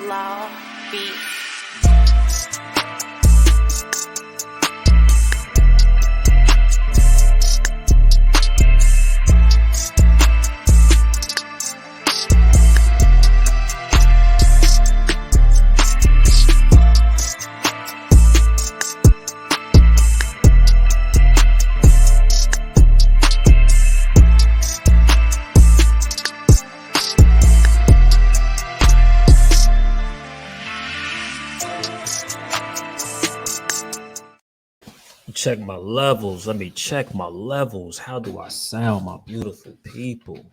Law beat. Check my levels. Let me check my levels. How do I sound, my beautiful people?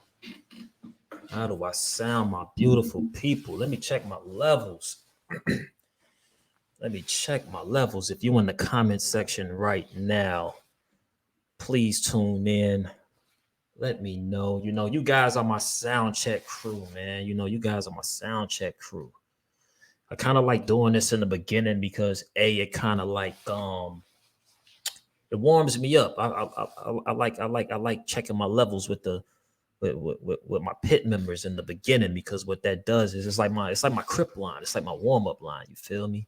How do I sound, my beautiful people? Let me check my levels. Let me check my levels. If you're in the comment section right now, please tune in. Let me know. You know, you guys are my sound check crew, man. You know, you guys are my sound check crew. I kind of like doing this in the beginning because it kind of like it warms me up. I like checking my levels with the with my pit members in the beginning, because what that does is it's like my crip line. It's like my warm-up line. You feel me?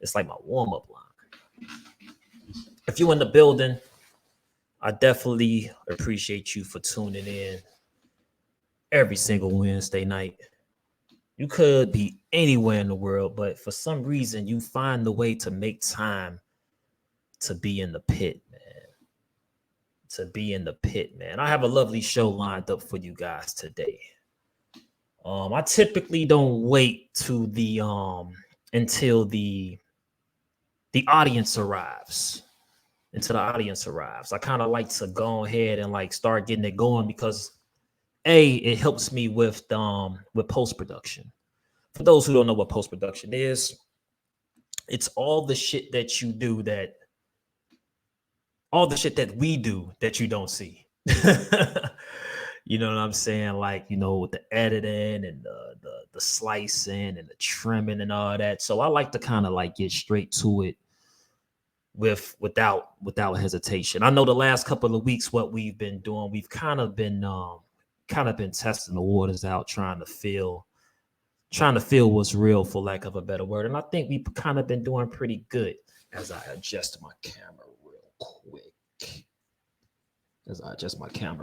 It's like my warm-up line. If you're in the building, I definitely appreciate you for tuning in every single Wednesday night. You could be anywhere in the world, but for some reason you find the way to make time to be in the pit, man. To be in the pit, man. I have a lovely show lined up for you guys today. I typically don't wait to the until the audience arrives. Until the audience arrives. I kind of like to go ahead and like start getting it going because it helps me with post-production. For those who don't know what post-production is, it's all the shit that you do all the shit that we do that you don't see. You know what I'm saying? Like, you know, with the editing and the slicing and the trimming and all that. So I like to kind of like get straight to it without hesitation. I know the last couple of weeks what we've been doing, we've kind of been testing the waters out, trying to feel what's real, for lack of a better word. And I think we've kind of been doing pretty good. As I adjust my camera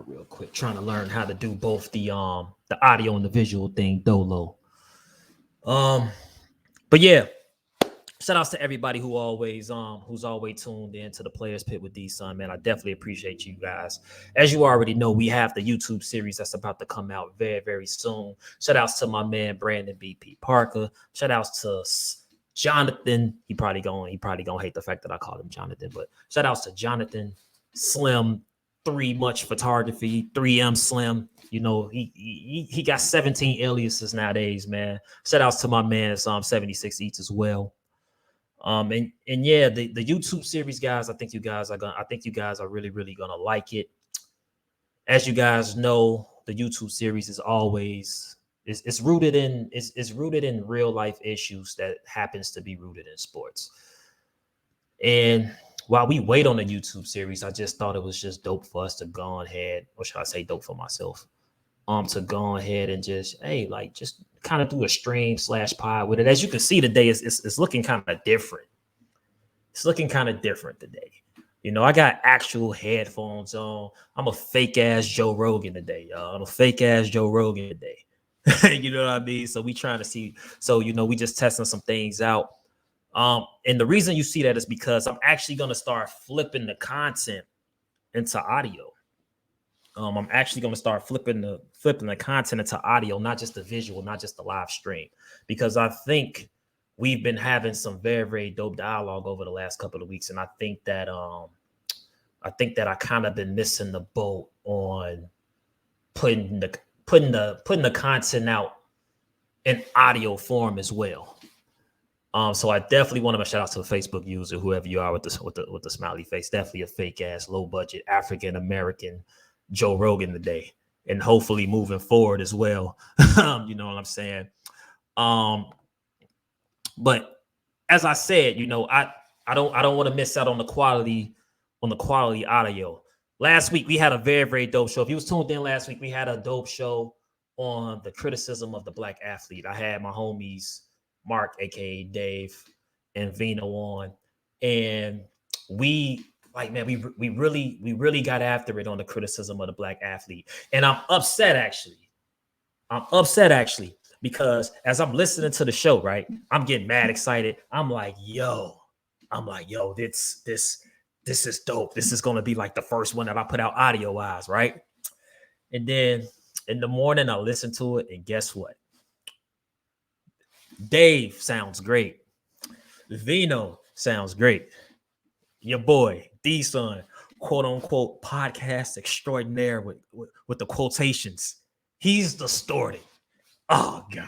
real quick, trying to learn how to do both the audio and the visual thing dolo. But yeah, shout outs to everybody who's always tuned in to the Players Pit with D-Son, man. I definitely appreciate you guys. As you already know, we have the YouTube series that's about to come out very, very soon. Shout outs to my man Brandon BP Parker. Shout outs to Jonathan. He probably gonna hate the fact that I called him Jonathan, but shout outs to Jonathan Slim 3 Much Photography, 3M Slim. You know, he got 17 aliases nowadays, man. Shout outs to my man 76 Eats as well. And yeah, the YouTube series, guys, I think you guys are really, really gonna like it. As you guys know, the YouTube series is always it's rooted in real life issues that happens to be rooted in sports. And while we wait on the YouTube series, I just thought it was just dope for us to go ahead, or should I say dope for myself, to go ahead and just kind of do a stream / pod with it. As you can see today, it's looking kind of different. It's looking kind of different today. You know, I got actual headphones on. I'm a fake ass Joe Rogan today, y'all. I'm a fake ass Joe Rogan today. You know what I mean? So we trying to see. So, you know, we just testing some things out. And the reason you see that is because I'm actually going to start flipping the content into audio. I'm actually going to start flipping the content into audio, not just the visual, not just the live stream, because I think we've been having some very, very dope dialogue over the last couple of weeks, and I think that I kind of been missing the boat on putting the content out in audio form as well. So I definitely want to shout out to a Facebook user, whoever you are with the smiley face. Definitely a fake ass, low budget African American Joe Rogan today, and hopefully moving forward as well. You know what I'm saying? But as I said, you know, I don't want to miss out on the quality audio. Last week we had a very, very dope show. If you was tuned in last week, we had a dope show on the criticism of the black athlete. I had my homies Mark, aka Dave, and Vino on, and we like, man, we really got after it on the criticism of the black athlete. And I'm upset actually. I'm upset actually because as I'm listening to the show, right, I'm getting mad excited. I'm like, yo, this is dope. This is gonna be like the first one that I put out audio wise, right? And then in the morning, I listen to it, and guess what? Dave sounds great. Vino sounds great. Your boy, D-Son, quote unquote, podcast extraordinaire with the quotations. He's distorted. Oh, God.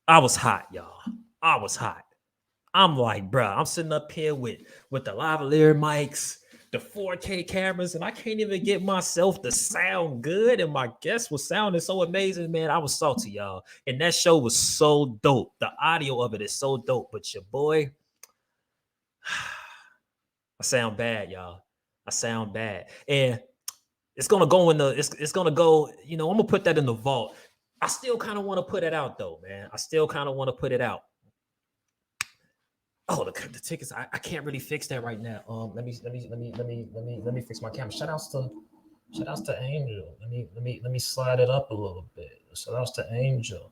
I was hot, y'all. I was hot. I'm like, bro, I'm sitting up here with the lavalier mics, the 4K cameras, and I can't even get myself to sound good. And my guest was sounding so amazing, man. I was salty, y'all. And that show was so dope. The audio of it is so dope. But your boy, I sound bad, y'all. I sound bad. And it's gonna go in the it's gonna go, I'm gonna put that in the vault. I still kind of want to put it out though, man. I still kind of want to put it out. Oh, the tickets. I can't really fix that right now. Let me fix my camera. Shout outs to Angel. Let me slide it up a little bit. Shout outs to Angel.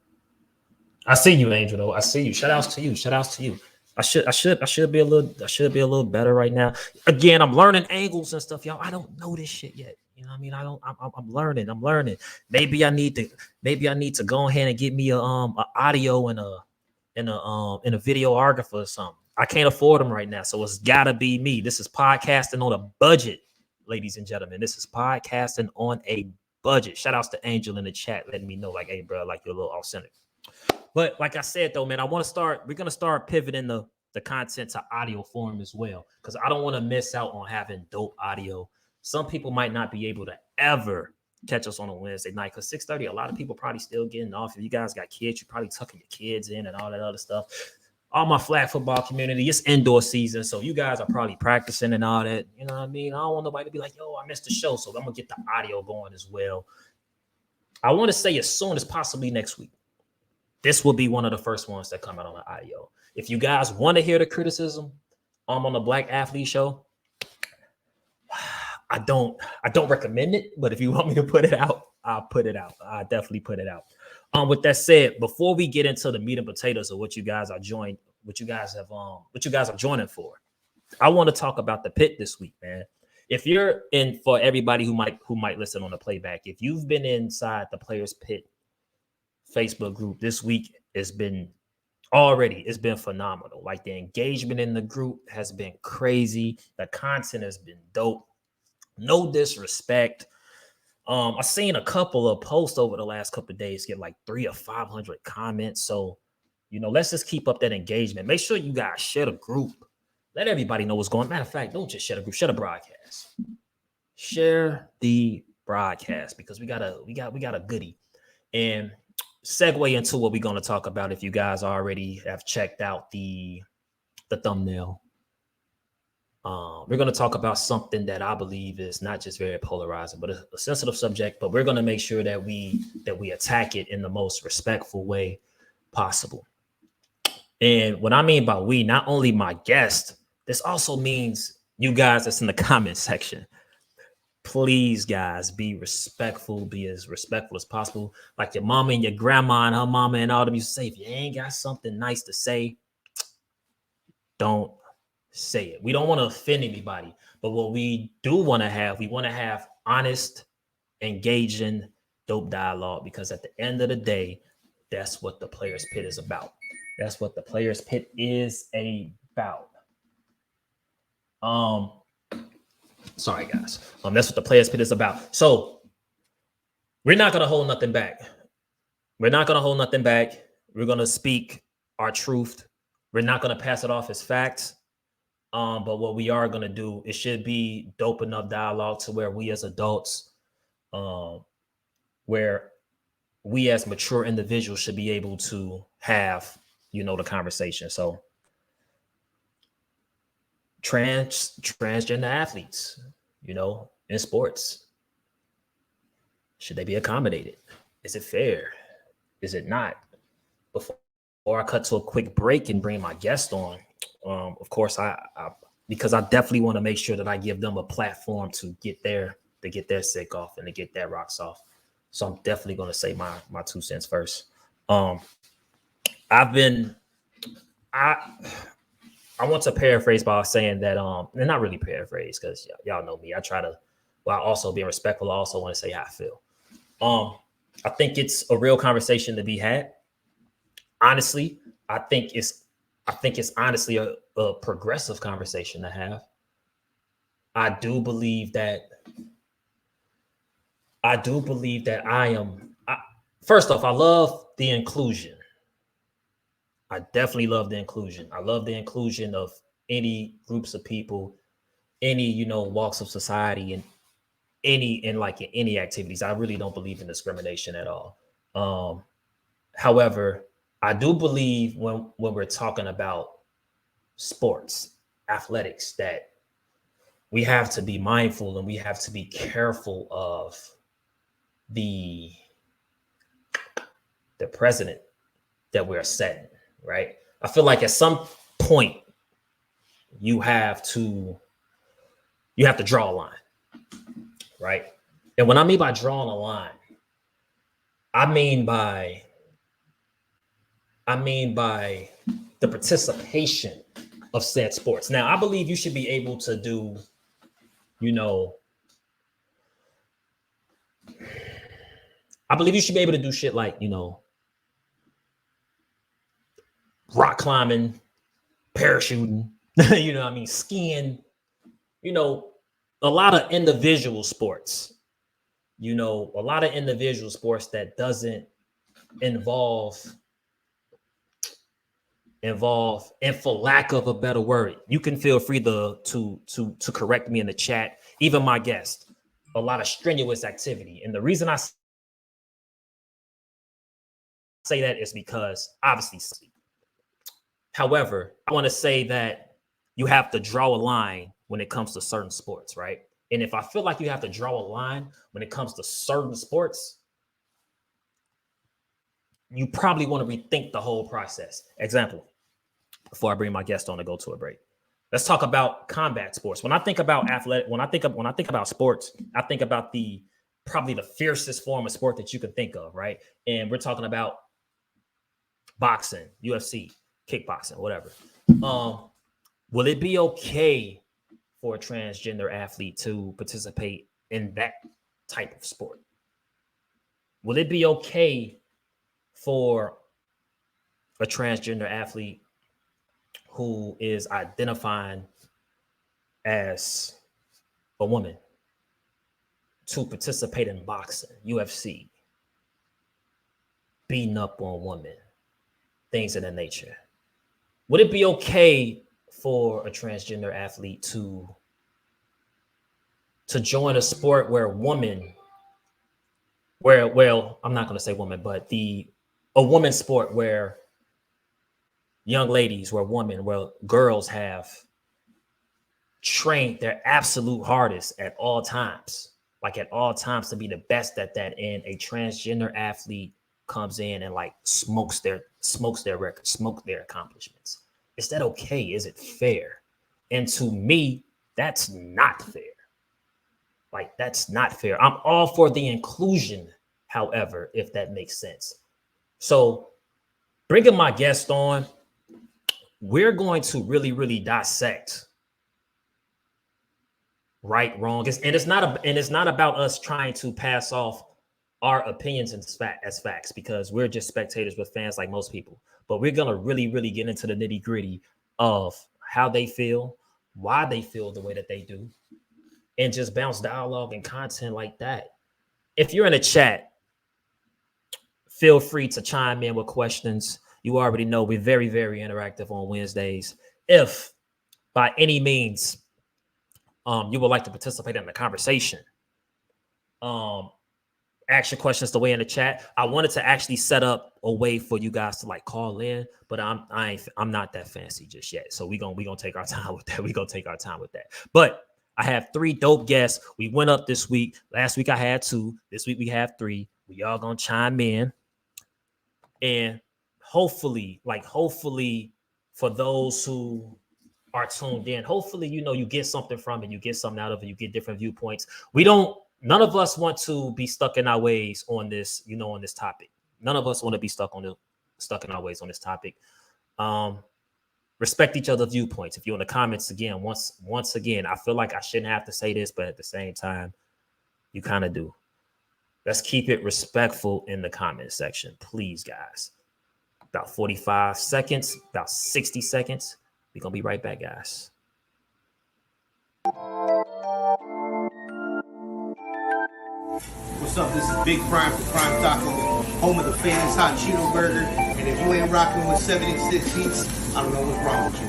I see you, Angel. Though I see you. Shout outs to you. Shout outs to you. I should be a little better right now. Again, I'm learning angles and stuff, y'all. I don't know this shit yet. You know what I mean? I'm learning. I'm learning. Maybe I need to go ahead and get me a audio and a videographer or something. I can't afford them right now, so it's gotta be me. This is podcasting on a budget, ladies and gentlemen. This is podcasting on a budget. Shout outs to Angel in the chat letting me know, like, hey, bro, like you're a little off center. But like I said, though, man, we're gonna start pivoting the content to audio form as well, because I don't want to miss out on having dope audio. Some people might not be able to ever catch us on a Wednesday night because 6:30, a lot of people probably still getting off. If you guys got kids, you're probably tucking your kids in and all that other stuff. All my flag football community, it's indoor season, so you guys are probably practicing and all that. You know what I mean? I don't want nobody to be like, yo, I missed the show, so I'm gonna get the audio going as well. I want to say as soon as possibly next week. This will be one of the first ones that come out on the audio. If you guys want to hear the criticism, on the Black Athlete Show, I don't recommend it, but if you want me to put it out, I'll put it out. I definitely put it out. With that said, before we get into the meat and potatoes of what you guys are joining for, I want to talk about the pit this week, man. If you're in, for everybody who might listen on the playback, if you've been inside the Players Pit Facebook group this week, it's been phenomenal. Like, the engagement in the group has been crazy. The content has been dope. No disrespect. I've seen a couple of posts over the last couple of days get like 300 or 500 comments. So, let's just keep up that engagement. Make sure you guys share the group. Let everybody know what's going on. Matter of fact, don't just share the group, share the broadcast. Share the broadcast, because we got a goodie. And segue into what we're going to talk about. If you guys already have checked out the thumbnail, we're going to talk about something that I believe is not just very polarizing, but a sensitive subject. But we're going to make sure that we attack it in the most respectful way possible. And what I mean by we, not only my guest, this also means you guys that's in the comment section. Please, guys, be respectful. Be as respectful as possible. Like your mama and your grandma and her mama and all them used to say, if you ain't got something nice to say, don't say it. We don't want to offend anybody. But what we do want to have, we want to have honest, engaging, dope dialogue, because at the end of the day, that's what the Players Pit is about. That's what the Players Pit is about. Sorry, guys. That's what the Players Pit is about. So we're not going to hold nothing back. We're going to speak our truth. We're not going to pass it off as facts. But what we are going to do, it should be dope enough dialogue to where we as adults, where we as mature individuals should be able to have, the conversation. So transgender athletes, in sports. Should they be accommodated? Is it fair? Is it not? Before I cut to a quick break and bring my guest on, of course, because I definitely want to make sure that I give them a platform to get their sick off and to get their rocks off. So I'm definitely going to say my 2 cents first. I've been I I want to paraphrase by saying that and not really paraphrase because y'all know me. I try to, while also being respectful, I also want to say how I feel. I think it's a real conversation to be had. Honestly, I think it's honestly a progressive conversation to have. I do believe that I am. First off, I love the inclusion. I definitely love the inclusion. I love the inclusion of any groups of people, any walks of society, and in any activities. I really don't believe in discrimination at all. Um, However, I do believe when we're talking about sports, athletics, that we have to be mindful and we have to be careful of the president that we're setting, right? I feel like at some point you have to draw a line, right? And what I mean by drawing a line, I mean by the participation of said sports. Now, I believe you should be able to do, I believe you should be able to do shit like, rock climbing, parachuting, skiing, a lot of individual sports, that doesn't involve, and for lack of a better word, you can feel free to correct me in the chat, even my guest, a lot of strenuous activity. And the reason I say that is because obviously, however, I want to say that you have to draw a line when it comes to certain sports, right? And if I feel like you have to draw a line when it comes to certain sports, you probably want to rethink the whole process. Example, before I bring my guest on to go to a break, let's talk about combat sports. When I think about when I think about sports, I think about probably the fiercest form of sport that you can think of, right? And we're talking about boxing, UFC, kickboxing, whatever. Will it be okay for a transgender athlete to participate in that type of sport? Will it be okay for a transgender athlete who is identifying as a woman to participate in boxing, UFC, beating up on women, things of that nature? Would it be okay for a transgender athlete to join a sport where I'm not going to say woman, but a woman's sport where young ladies, where girls have trained their absolute hardest at all times, to be the best at that, and a transgender athlete comes in and smokes their record, smokes their accomplishments? Is that okay? Is it fair? And to me, that's not fair. That's not fair. I'm all for the inclusion, however, if that makes sense. So bringing my guest on, we're going to really, really dissect right, wrong. It's not about us trying to pass off our opinions as facts, because we're just spectators with fans like most people. But we're going to really, really get into the nitty gritty of how they feel, why they feel the way that they do, and just bounce dialogue and content like that. If you're in a chat, feel free to chime in with questions. You already know we're very, very interactive on Wednesdays. If by any means you would like to participate in the conversation, ask your questions the way in the chat. I wanted to actually set up a way for you guys to call in, but I'm not that fancy just yet. So we're gonna take our time with that. We're gonna take our time with that. But I have 3 dope guests. We went up this week. Last week I had 2. This week we have 3. We all gonna chime in. And hopefully for those who are tuned in, hopefully, you get something from it, you get something out of it, you get different viewpoints. None of us want to be stuck in our ways on this, on this topic. None of us want to be stuck in our ways on this topic. Respect each other's viewpoints. If you're in the comments again, once again, I feel like I shouldn't have to say this, but at the same time, you kind of do. Let's keep it respectful in the comment section, please, guys. About 45 seconds, about 60 seconds. We're going to be right back, guys. What's up? This is Big Prime for Prime Taco, home of the famous hot Cheeto burger. And if you ain't rocking with 76 beats, I don't know what's wrong with you.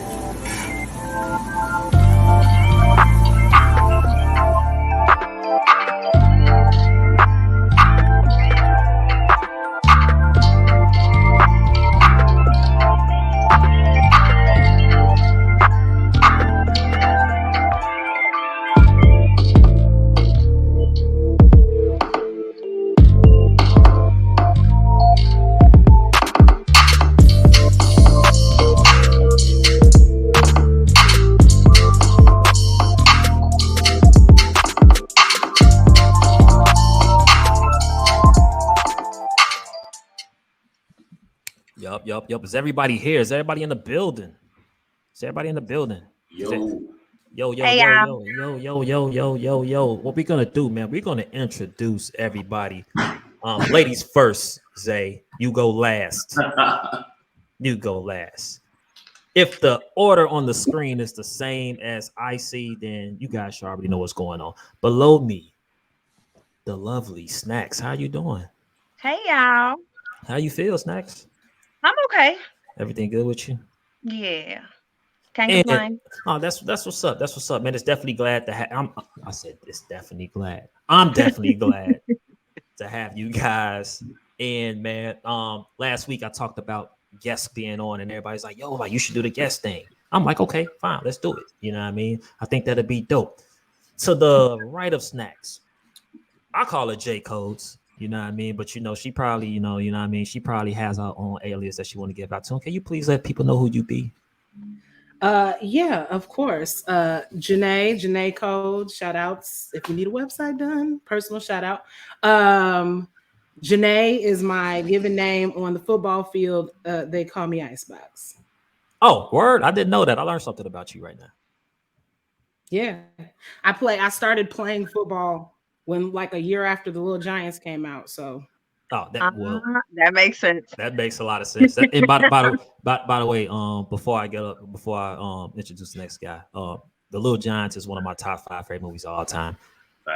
Yup. Is everybody here? Is everybody in the building? Yo. Yo. What we gonna do, man? We're gonna introduce everybody. Ladies first, Zay. You go last. If the order on the screen is the same as I see, then you guys should already know what's going on. Below me, the lovely Snacks. How you doing? Hey, y'all. How you feel, Snacks? I'm okay. Everything good with you? Yeah. Can't complain. Oh, that's what's up. That's what's up, man. It's definitely glad to have. I'm definitely glad to have you guys. And man, last week I talked about guests being on, and everybody's like, "Yo, like you should do the guest thing." I'm like, "Okay, fine, let's do it." You know what I mean? I think that'd be dope. To the right of Snacks, I call her J Codes. You know what I mean? But she probably, you know what I mean? She probably has her own alias that she want to give out to. Can you please let people know who you be? Yeah, of course. Janae Code, shout outs. If you need a website done, personal shout out. Janae is my given name on the football field. They call me Icebox. Oh, word. I didn't know that. I learned something about you right now. Yeah. I started playing football when like a year after the Little Giants came out. So that makes sense. That makes a lot of sense. And by the way, before I introduce the next guy, The Little Giants is one of my top 5 favorite movies of all time.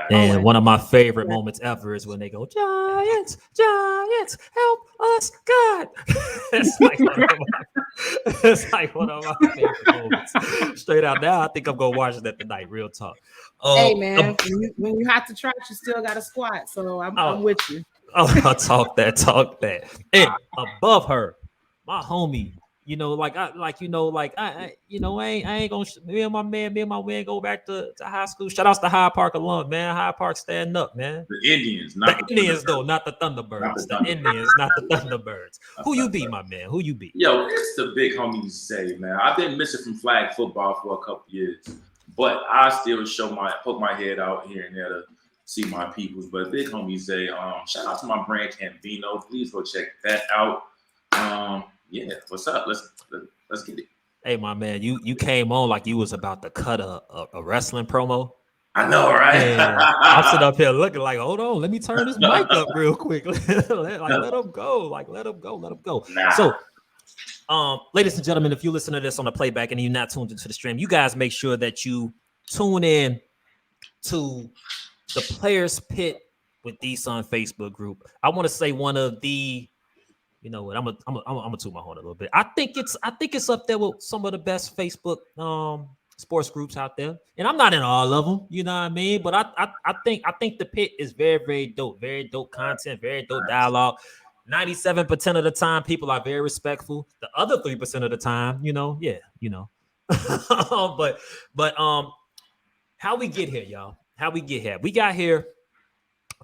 And one of my favorite moments ever is when they go, Giants, help us, God. It's like one of my favorite moments. Straight out now, I think I'm gonna watch that tonight. Real talk. Hey man, when you have to try, you still got to squat. So I'm with you. Oh, talk that. And above her, my homie. I ain't gonna. Me and my man go back to high school. Shout outs to Hyde Park alum, man. Hyde Park stand up, man. The Indians, not the Thunderbirds. The Indians, not the Thunderbirds. Who you be, my man? Who you be? Yo, it's the big homie say, man. I've been missing from flag football for a couple years, but I still poke my head out here and there to see my peoples. But big homie say, shout out to my brand Campino. Please go check that out. Yeah, what's up? Let's get it. Hey, my man, you came on like you was about to cut a wrestling promo. I know, right? I'm sitting up here looking like, hold on, let me turn this mic up real quick. let him go. Nah. So, ladies and gentlemen, if you listen to this on the playback and you're not tuned into the stream, you guys make sure that you tune in to the Players Pit with D-Sun Facebook group. I want to say one of the, you know what, I'm gonna toot my horn a little bit. I think it's up there with some of the best Facebook sports groups out there, and I'm not in all of them, you know what I mean? But I think the Pit is very dope content, very dope dialogue. 97% of the time, people are very respectful. The other 3% of the time, but How we get here, y'all? How we get here? We got here.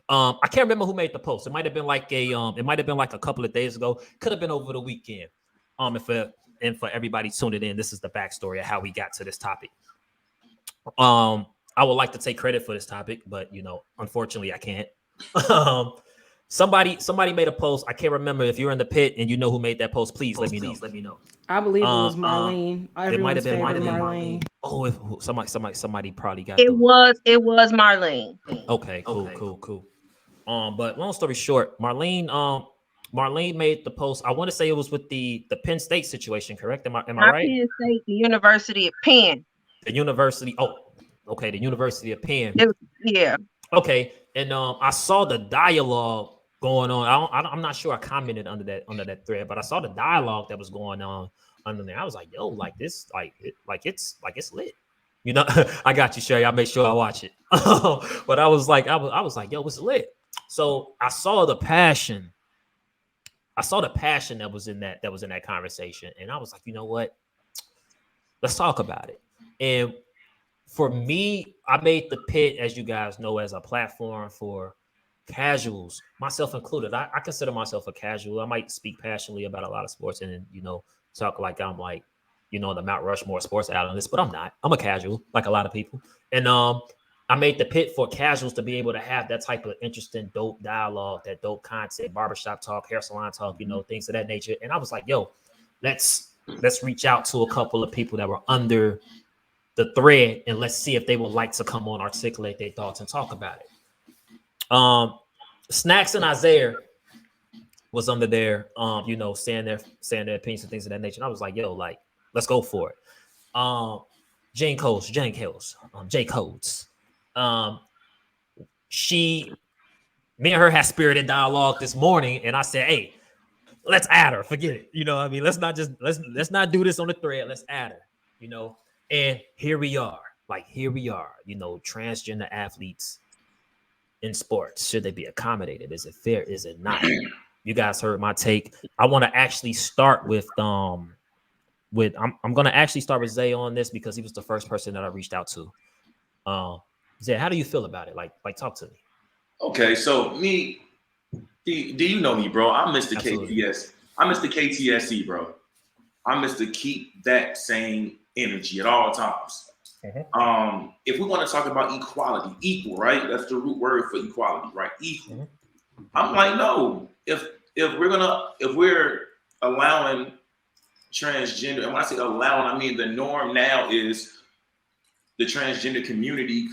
I can't remember who made the post. It might have been like a couple of days ago. Could have been over the weekend. And for everybody tuning in, this is the backstory of how we got to this topic. I would like to take credit for this topic, but unfortunately, I can't. Somebody made a post. I can't remember. If you're in the pit and you know who made that post, please let me know. I believe it was Marlene. It might have been Marlene. Oh, somebody probably got it. Was Marlene. Okay, cool. But long story short, Marlene made the post. I want to say it was with the Penn State situation, correct? Am I right? Penn State, the University of Penn. The University. Oh, okay, the University of Penn. Yeah. Okay, and I saw the dialogue going on. I'm not sure I commented under that thread, but I saw the dialogue that was going on under there. I was like, yo, like this, it's lit. I got you, Sherry. I'll make sure I watch it. But I was like, yo, it's lit. So I saw the passion. That was in that conversation, and I was like, you know what? Let's talk about it. And for me, I made the pit, as you guys know, as a platform for casuals, myself included. I consider myself a casual. I might speak passionately about a lot of sports and talk like I'm like the Mount Rushmore sports analyst, but I'm not. I'm a casual, like a lot of people. And I made the pit for casuals to be able to have that type of interesting, dope dialogue, that dope content, barbershop talk, hair salon talk, things of that nature. And I was like, yo, let's reach out to a couple of people that were under the thread and let's see if they would like to come on, articulate their thoughts and talk about it. Snacks and Isaiah was under there, saying their opinions and things of that nature. And I was like, yo, like, let's go for it. J Codes. Me and her had spirited dialogue this morning, and I said, hey, let's add her. Forget it. Let's not do this on the thread. Let's add her, And here we are, transgender athletes in sports. Should they be accommodated? Is it fair? Is it not? You guys heard my take. I want to actually start with I'm going to actually start with Zay on this because he was the first person that I reached out to. Zay, how do you feel about it? Like talk to me. Okay, so me, do you know me, bro? I'm Mr. Absolutely. KTS. I'm Mr. KTSE, bro. I'm Mr. Keep that same energy at all times. Mm-hmm. If we want to talk about equality, equal, right? That's the root word for equality, right? Equal. Mm-hmm. I'm like, no. If we're allowing transgender, and when I say allowing, I mean the norm now is the transgender community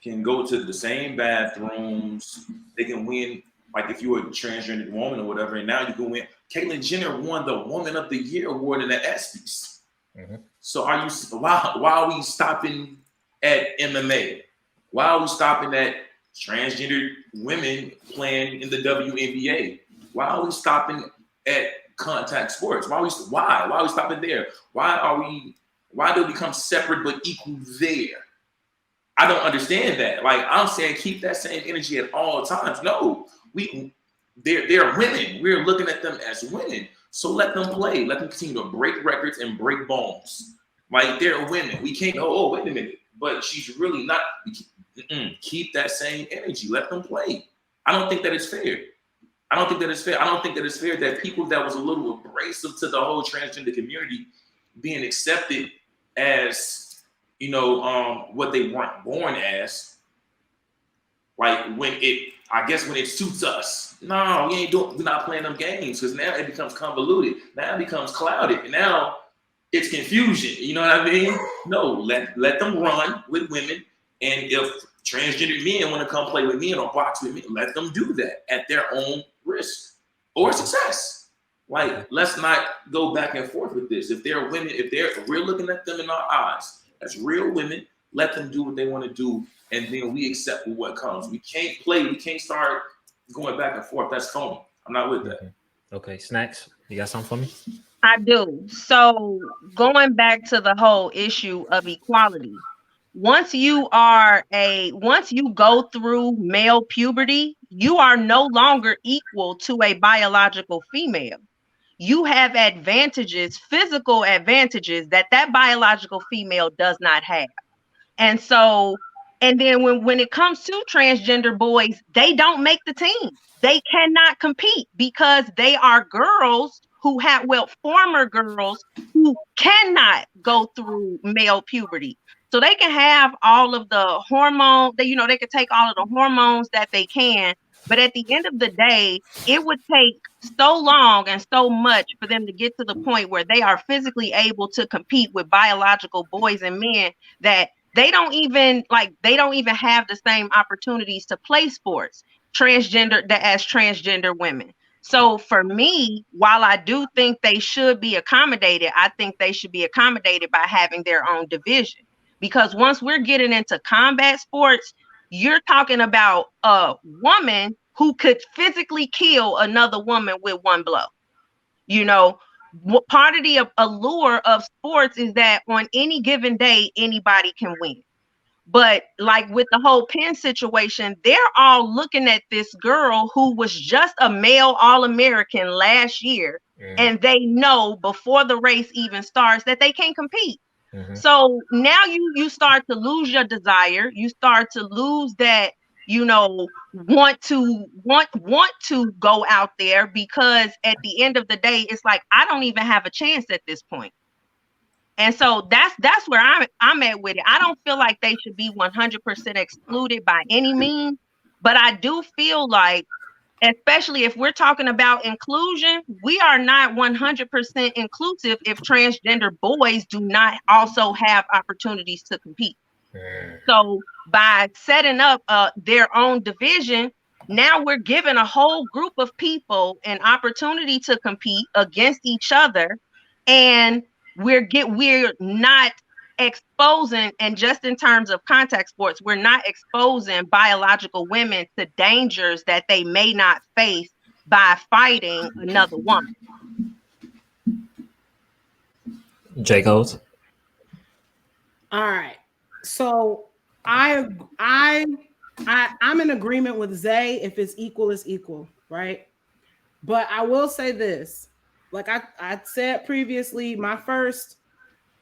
can go to the same bathrooms. They can win, like if you're a transgender woman or whatever, and now you can win. Caitlyn Jenner won the Woman of the Year award in the ESPYs. Mm-hmm. So why are we stopping at MMA? Why are we stopping at transgender women playing in the WNBA? Why are we stopping at contact sports? Why are we stopping there? Why do we become separate but equal there? I don't understand that. Like I'm saying, keep that same energy at all times. No, they're women. We're looking at them as women. So let them play. Let them continue to break records and break bones. Like they're women. We can't go, oh, wait a minute. But she's really not. Keep that same energy. Let them play. I don't think that it's fair. I don't think that it's fair that people that was a little abrasive to the whole transgender community being accepted as, what they weren't born as. Like when it suits us. No, we're not playing them games because now it becomes convoluted. Now it becomes clouded. And now it's confusion. You know what I mean? No, let them run with women. And if transgender men want to come play with men or box with me, let them do that at their own risk or success. Like, let's not go back and forth with this. If they're women, if we're looking at them in our eyes as real women, let them do what they want to do. And then we accept what comes. We can't start going back and forth. That's phony. I'm not with that. Okay. Snacks, you got something for me? I do. So going back to the whole issue of equality, once you go through male puberty, you are no longer equal to a biological female. You have advantages, physical advantages that biological female does not have. And so, and then when it comes to transgender boys, they don't make the team. They cannot compete because they are girls who have, well, former girls who cannot go through male puberty. So they can have all of the hormone, they can take all of the hormones that they can, but at the end of the day, it would take so long and so much for them to get to the point where they are physically able to compete with biological boys and men that they don't even have the same opportunities to play sports as transgender women. So for me, while I do think they should be accommodated, I think they should be accommodated by having their own division. Because once we're getting into combat sports, you're talking about a woman who could physically kill another woman with one blow. Part of the allure of sports is that on any given day, anybody can win. But like with the whole Penn situation, they're all looking at this girl who was just a male All-American last year, and they know before the race even starts that they can't compete. So now you start to lose your desire. You start to lose that, want to go out there, because at the end of the day, it's like, I don't even have a chance at this point. And so that's where I'm at with it. I don't feel like they should be 100% excluded by any means, but I do feel like, especially if we're talking about inclusion, we are not 100% inclusive if transgender boys do not also have opportunities to compete. So by setting up their own division, now we're giving a whole group of people an opportunity to compete against each other, and we're not exposing, and just in terms of contact sports, we're not exposing biological women to dangers that they may not face by fighting another woman. Jacobs. All right. So I'm in agreement with Zay. If it's equal, it's equal, right? But I will say this. Like I said previously,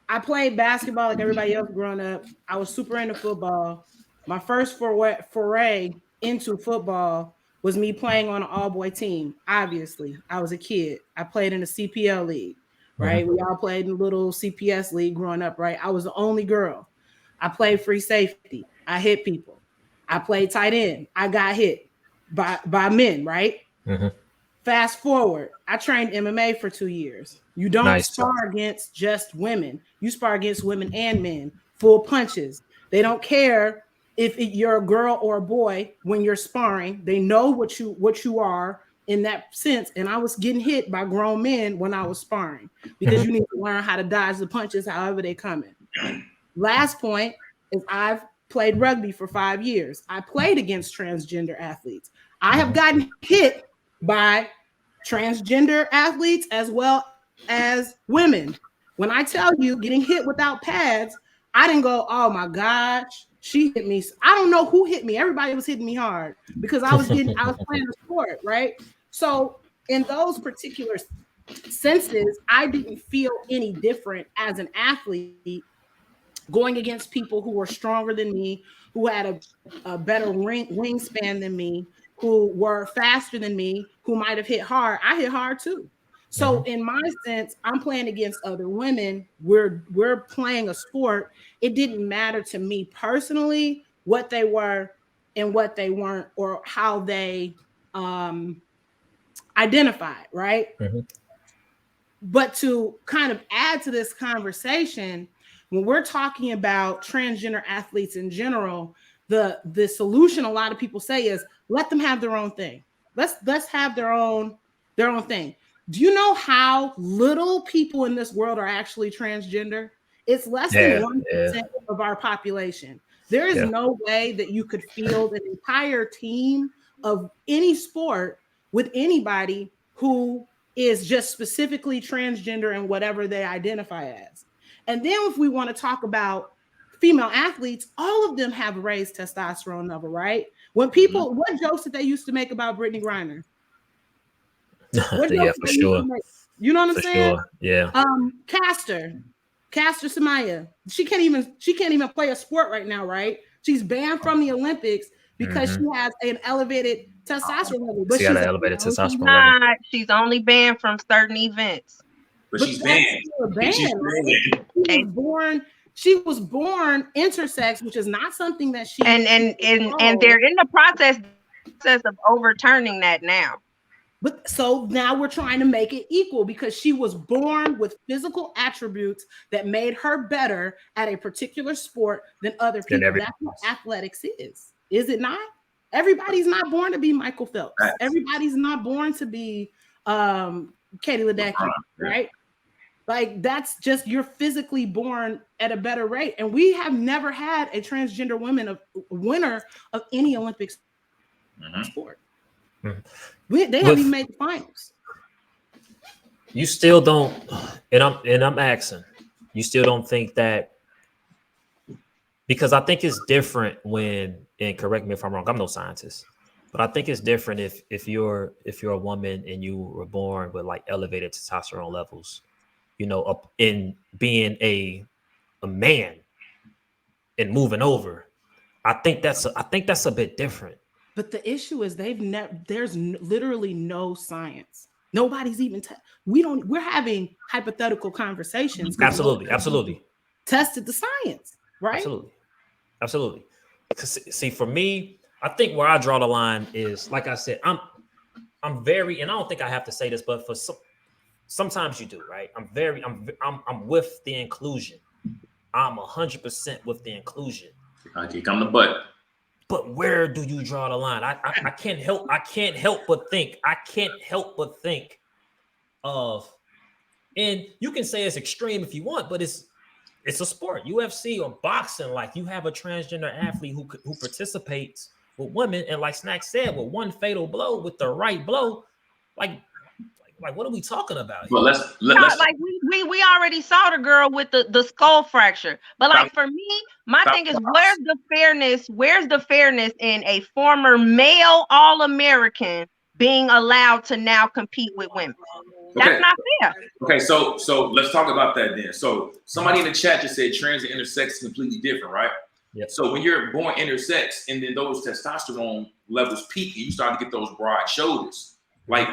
I played basketball like everybody else growing up. I was super into football. My first foray into football was me playing on an all-boy team. Obviously, I was a kid. I played in the CPL league, right? We all played in a little CPS league growing up, right? I was the only girl. I played free safety. I hit people. I played tight end. I got hit by men, right? Fast forward, I trained MMA for 2 years. You don't spar against just women. You spar against women and men. Full punches. They don't care if you're a girl or a boy when you're sparring. They know what you are in that sense. And I was getting hit by grown men when I was sparring, because you need to learn how to dodge the punches however they come in. Last point is I've played rugby for 5 years. I played against transgender athletes. I have gotten hit by transgender athletes as well as women. When I tell you getting hit without pads, I didn't go, oh my gosh, she hit me. I don't know who hit me. Everybody was hitting me hard because I was playing a sport, right? So in those particular senses, I didn't feel any different as an athlete going against people who were stronger than me, who had a better wingspan than me, who were faster than me, who might have hit hard. I hit hard too. So in my sense, I'm playing against other women. We're playing a sport. It didn't matter to me personally what they were and what they weren't, or how they identified, right? But to kind of add to this conversation, when we're talking about transgender athletes in general, the solution a lot of people say is let them have their own thing. Let's have their own thing. Do you know how little people in this world are actually transgender? It's less than 1% of our population. There is no way that you could field an entire team of any sport with anybody who is just specifically transgender and whatever they identify as. And then if we want to talk about female athletes, all of them have raised testosterone level, right? When people, what jokes did they used to make about Brittany Griner? Yeah, for sure. You know what I'm saying? Sure. Yeah. Caster Caster Semenya, she can't even play a sport right now, right? She's banned from the Olympics because she has an elevated testosterone level. But she got an elevated testosterone level. Not. She's only banned from certain events. But she's banned. She's banned. She was born intersex, which is not something that she and they're in the process of overturning that now. But so now we're trying to make it equal because she was born with physical attributes that made her better at a particular sport than other people. That's what athletics is it not? Everybody's not born to be Michael Phelps. Everybody's not born to be Katie Ledecky, right? Like that's just, you're physically born at a better rate. And we have never had a transgender winner of any Olympics sport. They haven't even made the finals. You still don't, and I'm asking, you still don't think that, because I think it's different when, and correct me if I'm wrong, I'm no scientist, but I think it's different if you're a woman and you were born with like elevated testosterone levels, you know, up in being a man and moving over. I think that's a bit different. But the issue is there's literally no science. Nobody's even we're having hypothetical conversations. Absolutely. Tested the science, right? Absolutely. See, for me, I think where I draw the line is, like I said, I'm very, and I don't think I have to say this, but for sometimes you do, right? I'm with the inclusion. I'm 100% with the inclusion. I kick on the butt. But where do you draw the line? I can't help but think of, and you can say it's extreme if you want, but it's a sport. UFC or boxing, like you have a transgender athlete who participates with women, and like Snack said, with one fatal blow, with the right blow, like what are we talking about here? Well, let's like we already saw the girl with the skull fracture. But like for me, my thing is, where's the fairness in a former male All-American being allowed to now compete with women? That's not fair. Okay, so let's talk about that then. So somebody in the chat just said trans and intersex is completely different, right? Yep. So when you're born intersex and then those testosterone levels peak and you start to get those broad shoulders, like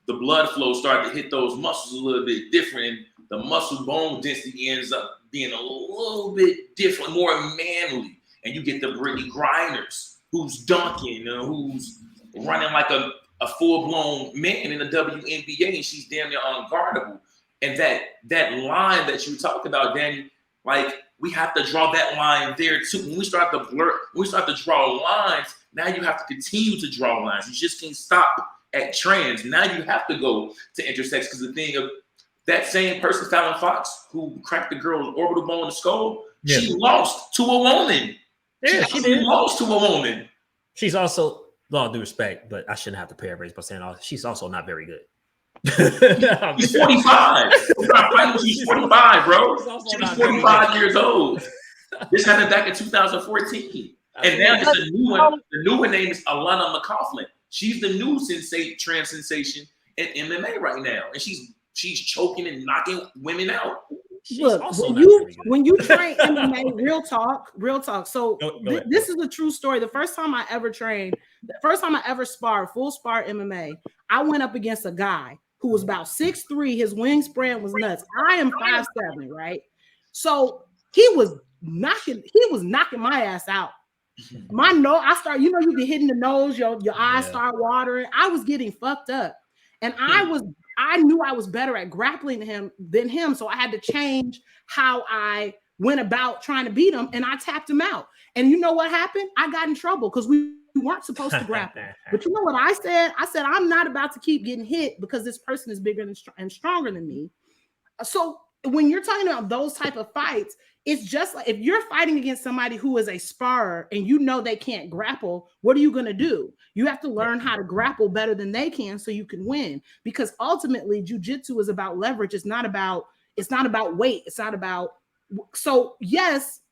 the blood flow started to hit those muscles a little bit different, and the muscle bone density ends up being a little bit different, more manly. And you get the Brittany Grinders, who's dunking, who's running like a full-blown man in the WNBA, and she's damn near unguardable. And that line that you talked about, Danny, like we have to draw that line there too. When we start to draw lines, now you have to continue to draw lines. You just can't stop at trans. Now you have to go to intersex, because the thing of that same person, Fallon Fox, who cracked the girl's orbital bone in the skull, she lost to a woman. Yeah, she did. Lost to a woman. She's also, with all due respect, but I shouldn't have to paraphrase by saying she's also not very good. She's 45. She's 45, bro. She's 45 years old. This happened back in 2014. And now it's a new one. The new one name is Alana McCaughlin. She's the new trans sensation in MMA right now, and she's choking and knocking women out. Look, when you train MMA, real talk. So this is a true story. The first time I ever sparred, full spar MMA, I went up against a guy who was about 6'3". His wingspan was nuts. I am 5'7", right? So he was knocking my ass out. My nose, you get hit in the nose, your eyes start watering. I was getting fucked up, and I knew I was better at grappling than him, so I had to change how I went about trying to beat him, and I tapped him out. And you know what happened? I got in trouble because we weren't supposed to grapple. But you know what I said? I said, I'm not about to keep getting hit because this person is bigger and stronger than me. So when you're talking about those type of fights, it's just like if you're fighting against somebody who is a sparrer and you know they can't grapple, what are you going to do? You have to learn how to grapple better than they can so you can win. Because ultimately, jiu-jitsu is about leverage. It's not about weight. It's not about. So yes,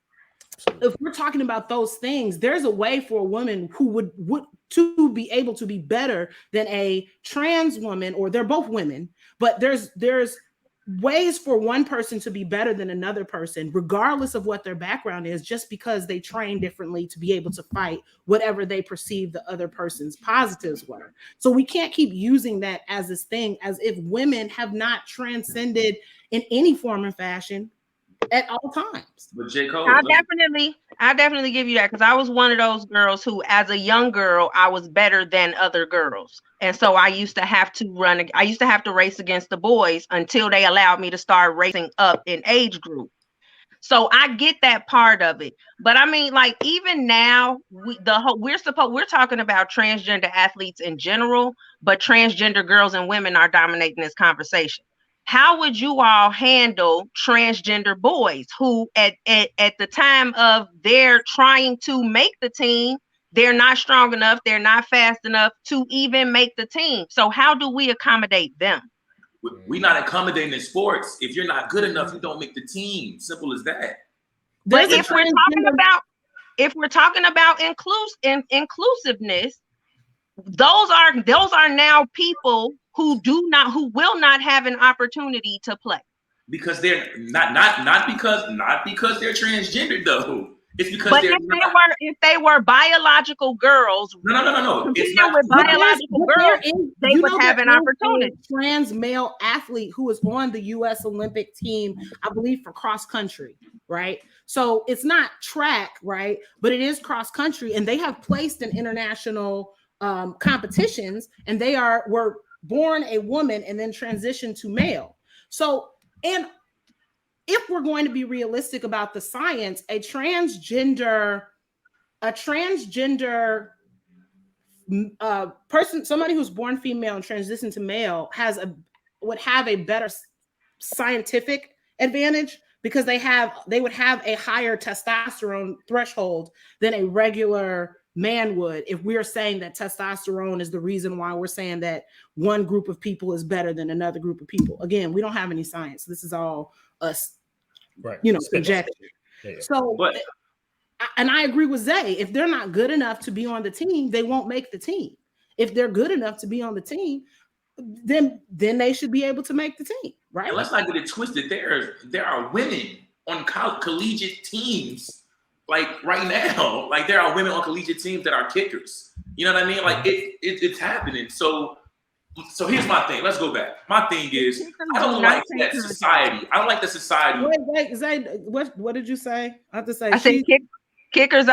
if we're talking about those things, there's a way for a woman who would to be able to be better than a trans woman, or they're both women, but there's ways for one person to be better than another person, regardless of what their background is, just because they train differently to be able to fight whatever they perceive the other person's positives were. So we can't keep using that as this thing, as if women have not transcended in any form or fashion at all times. But J. Cole, I definitely give you that, because I was one of those girls who, as a young girl, I was better than other girls. And so I used to have to race against the boys until they allowed me to start racing up in age group. So I get that part of it. But I mean, like, even now, we're talking about transgender athletes in general, but transgender girls and women are dominating this conversation. How would you all handle transgender boys who at the time of their trying to make the team, they're not strong enough, they're not fast enough to even make the team? So how do we accommodate them? We're not accommodating in sports. If you're not good enough, you don't make the team. Simple as that. But if we're talking about inclusiveness, those are now people who will not have an opportunity to play. Because they're not because they're transgender though. It's because if they were biological girls, no. It's not with biological girls, they would have an opportunity. Trans male athlete who is on the U.S. Olympic team, I believe, for cross country, right? So it's not track, right? But it is cross country, and they have placed in international competitions, and they were born a woman and then transitioned to male. So, and if we're going to be realistic about the science, a transgender person, somebody who's born female and transitioned to male, would have a better scientific advantage, because they would have a higher testosterone threshold than a regular man would, if we're saying that testosterone is the reason why we're saying that one group of people is better than another group of people. Again, we don't have any science. This is all us, right? Conjecture. Yeah. So, and I agree with Zay. If they're not good enough to be on the team, they won't make the team. If they're good enough to be on the team, then they should be able to make the team, right? And let's not get it twisted. There are women on collegiate teams, like right now. Like there are women on collegiate teams that are kickers. You know what I mean? Like it's happening. So here's my thing. Let's go back. My thing is, I don't like that society. I don't like the society. Wait, Zay, what did you say? I have to say. I said kickers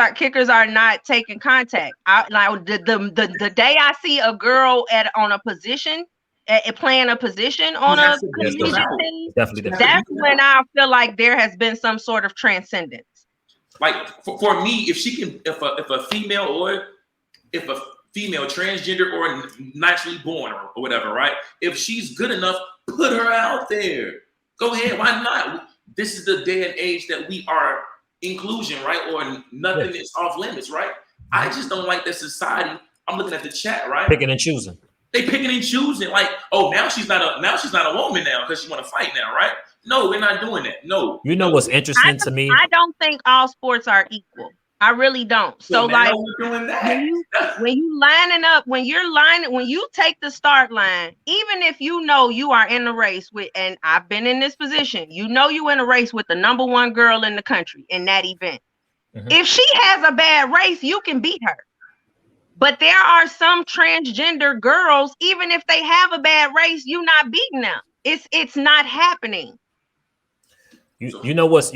are not taking contact. The day I see a girl on a position, playing a position on a collegiate team, that's when I feel like there has been some sort of transcendence. Like for me, if a female or if a female transgender or naturally born or whatever, right? If she's good enough, put her out there. Go ahead. Why not? This is the day and age that we are inclusion, right? Or nothing is off limits, right? I just don't like that society. I'm looking at the chat, right? Picking and choosing. They picking and choosing. Like, oh, now she's not a woman now because she want to fight now, right? No, we're not doing that. No. You know what's interesting to me? I don't think all sports are equal. I really don't. So like when you take the start line, even if you know you are in a race with, and I've been in this position, you know you in a race with the number one girl in the country in that event. Mm-hmm. If she has a bad race, you can beat her. But there are some transgender girls, even if they have a bad race, you're not beating them. It's not happening. You know what's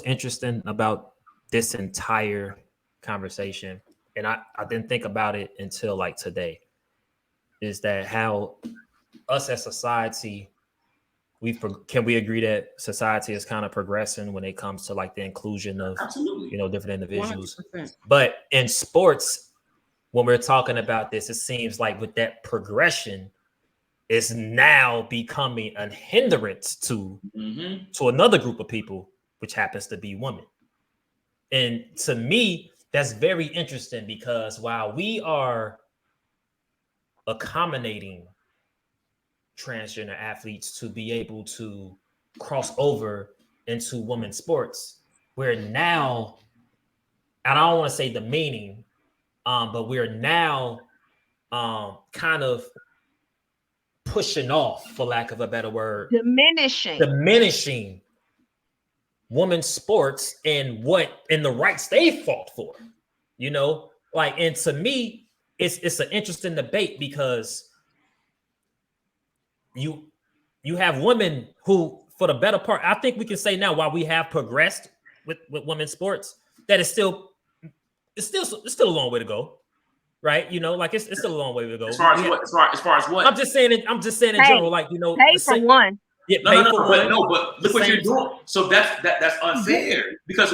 interesting about this entire conversation, and I didn't think about it until like today, is that how us as society, can we agree that society is kind of progressing when it comes to like the inclusion of different individuals? 100%. But in sports, when we're talking about this, it seems like with that progression, it's now becoming a hindrance to another group of people, which happens to be women. And to me, that's very interesting, because while we are accommodating transgender athletes to be able to cross over into women's sports, we're now, and I don't want to say demeaning, but we're now kind of pushing off, for lack of a better word, diminishing women's sports and the rights they fought for. You know, like, and to me, it's an interesting debate because you have women who, for the better part, I think we can say now, while we have progressed with women's sports, that it's still a long way to go, right? You know, like it's still a long way to go. As far as what? I'm just saying in general, like, you know, pay for one. Yeah, but look what you're doing. So that's unfair because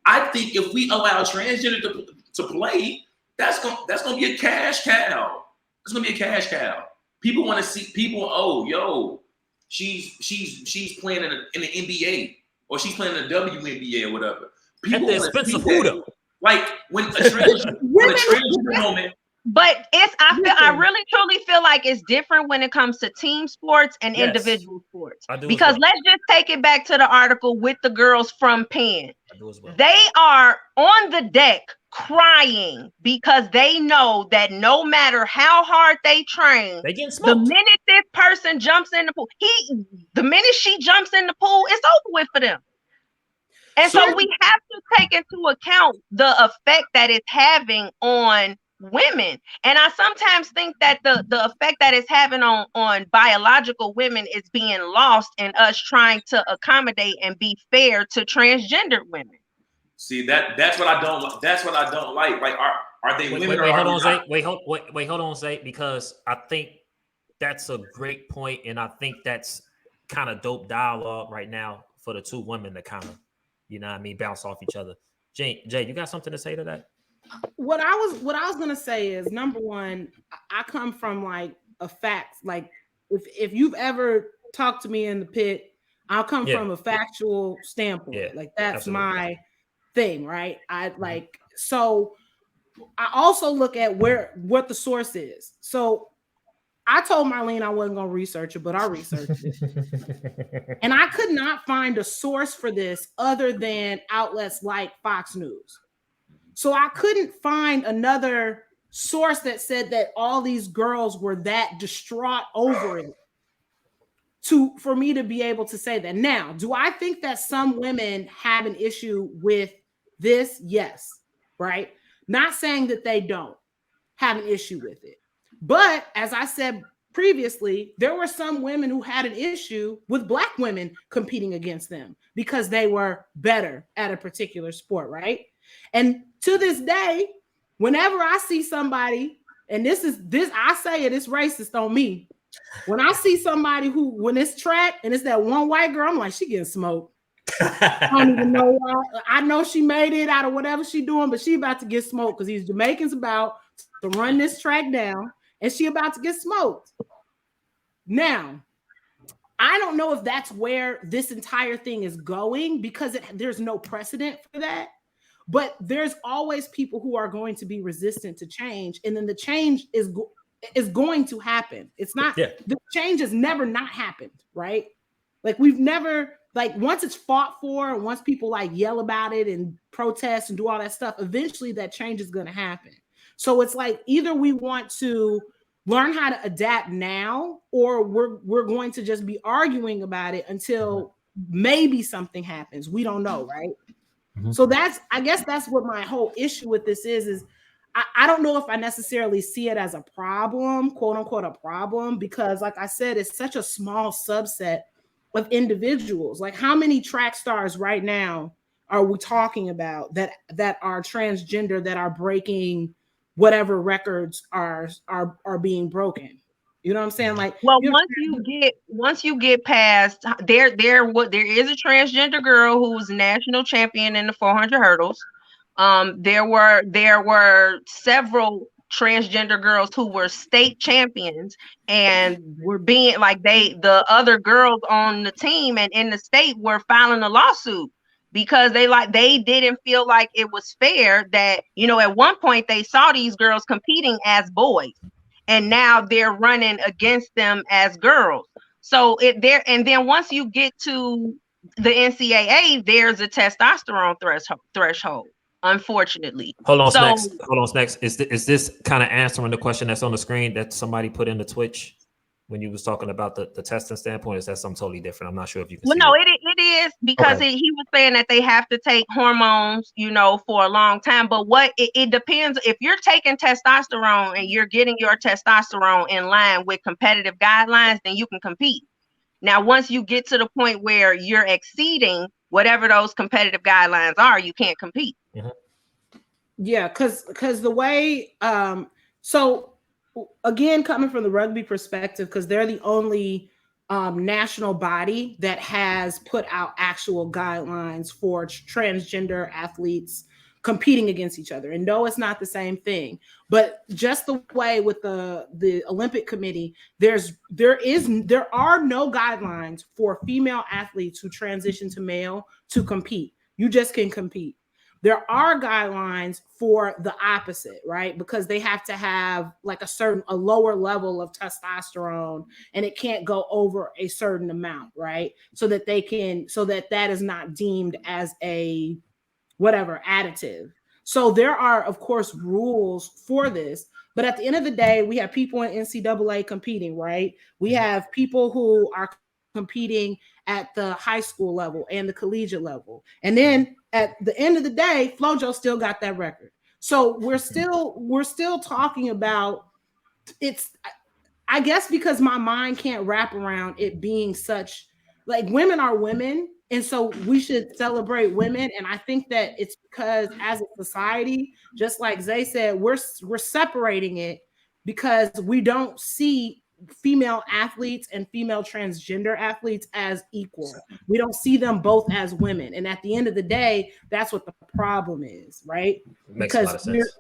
I think if we allow transgender to play, that's gonna be a cash cow. It's gonna be a cash cow. People want to see people. Oh, yo, she's playing in the NBA or she's playing in the WNBA or whatever. People at the expense of who though? Like when a transgender woman. But I really truly feel like it's different when it comes to team sports and individual sports. Because let's just take it back to the article with the girls from Penn. They are on the deck crying because they know that no matter how hard they train, the minute this person jumps in the pool, the minute she jumps in the pool, it's over with for them. And so we have to take into account the effect that it's having on women. And I sometimes think that the effect that it's having on biological women is being lost in us trying to accommodate and be fair to transgender women. See, that's what I don't. That's what I don't like. Like, are they women? Hold on, Zay, because I think that's a great point, and I think that's kind of dope dialogue right now for the two women to kind of, you know what I mean, bounce off each other. Jay, you got something to say to that? What I was gonna say is, number one, I come from like a fact. Like, if you've ever talked to me in the pit, I'll come from a factual standpoint. Yeah, like that's my thing, right? So I also look at what the source is. So I told Marlene I wasn't gonna research it, but I researched it. And I could not find a source for this other than outlets like Fox News. So I couldn't find another source that said that all these girls were that distraught over it for me to be able to say that. Now, do I think that some women have an issue with this? Yes, right? Not saying that they don't have an issue with it. But as I said previously, there were some women who had an issue with Black women competing against them because they were better at a particular sport, right? And to this day, whenever I see somebody, and this I say it, it's racist on me. When I see somebody when it's track and it's that one white girl, I'm like, she getting smoked. I don't even know why. I know she made it out of whatever she doing, but she about to get smoked because these Jamaicans about to run this track down, and she about to get smoked. Now, I don't know if that's where this entire thing is going because there's no precedent for that. But there's always people who are going to be resistant to change, and then the change is going to happen. It's not the change has never not happened, right? Like we've never once it's fought for, and once people like yell about it and protest and do all that stuff, eventually that change is going to happen. So it's like either we want to learn how to adapt now, or we're going to just be arguing about it until maybe something happens. We don't know, right? So I guess that's what my whole issue with this is I don't know if I necessarily see it as a problem, quote unquote, a problem, because like I said, it's such a small subset of individuals. Like how many track stars right now are we talking about that are transgender, that are breaking whatever records are being broken? You know what I'm saying? Like, well, once you get past there is a transgender girl who was national champion in the 400 hurdles. There were several transgender girls who were state champions and were being the other girls on the team and in the state were filing a lawsuit because they didn't feel like it was fair that, you know, at one point they saw these girls competing as boys. And now they're running against them as girls. So and then once you get to the NCAA, there's a testosterone threshold, unfortunately. Hold on, Snacks. Is this kind of answering the question that's on the screen that somebody put in the Twitch? when you was talking about the testing standpoint? Is that something totally different? I'm not sure if you can Well, see no, it. it is because Okay. he was saying that they have to take hormones, for a long time. But it depends. If you're taking testosterone and you're getting your testosterone in line with competitive guidelines, then you can compete. Now, once you get to the point where you're exceeding whatever those competitive guidelines are, you can't compete. Mm-hmm. Yeah, because the way so again, coming from the rugby perspective, because they're the only national body that has put out actual guidelines for transgender athletes competing against each other. And no, it's not the same thing, but just the way with the Olympic Committee, there are no guidelines for female athletes who transition to male to compete. You just can compete. There are guidelines for the opposite, right? Because they have to have like a lower level of testosterone, and it can't go over a certain amount, right? So that that is not deemed as a whatever additive. So there are, of course, rules for this. But at the end of the day, we have people in NCAA competing, right? We have people who are competing at the high school level and the collegiate level. And then at the end of the day, Flojo still got that record. So we're still talking about it's, I guess, because my mind can't wrap around it being such, like, women are women, and so we should celebrate women. And I think that it's because as a society, just like Zay said, we're separating it because we don't see female athletes and female transgender athletes as equal. We don't see them both as women. And at the end of the day, that's what the problem is, right? Makes a lot of sense.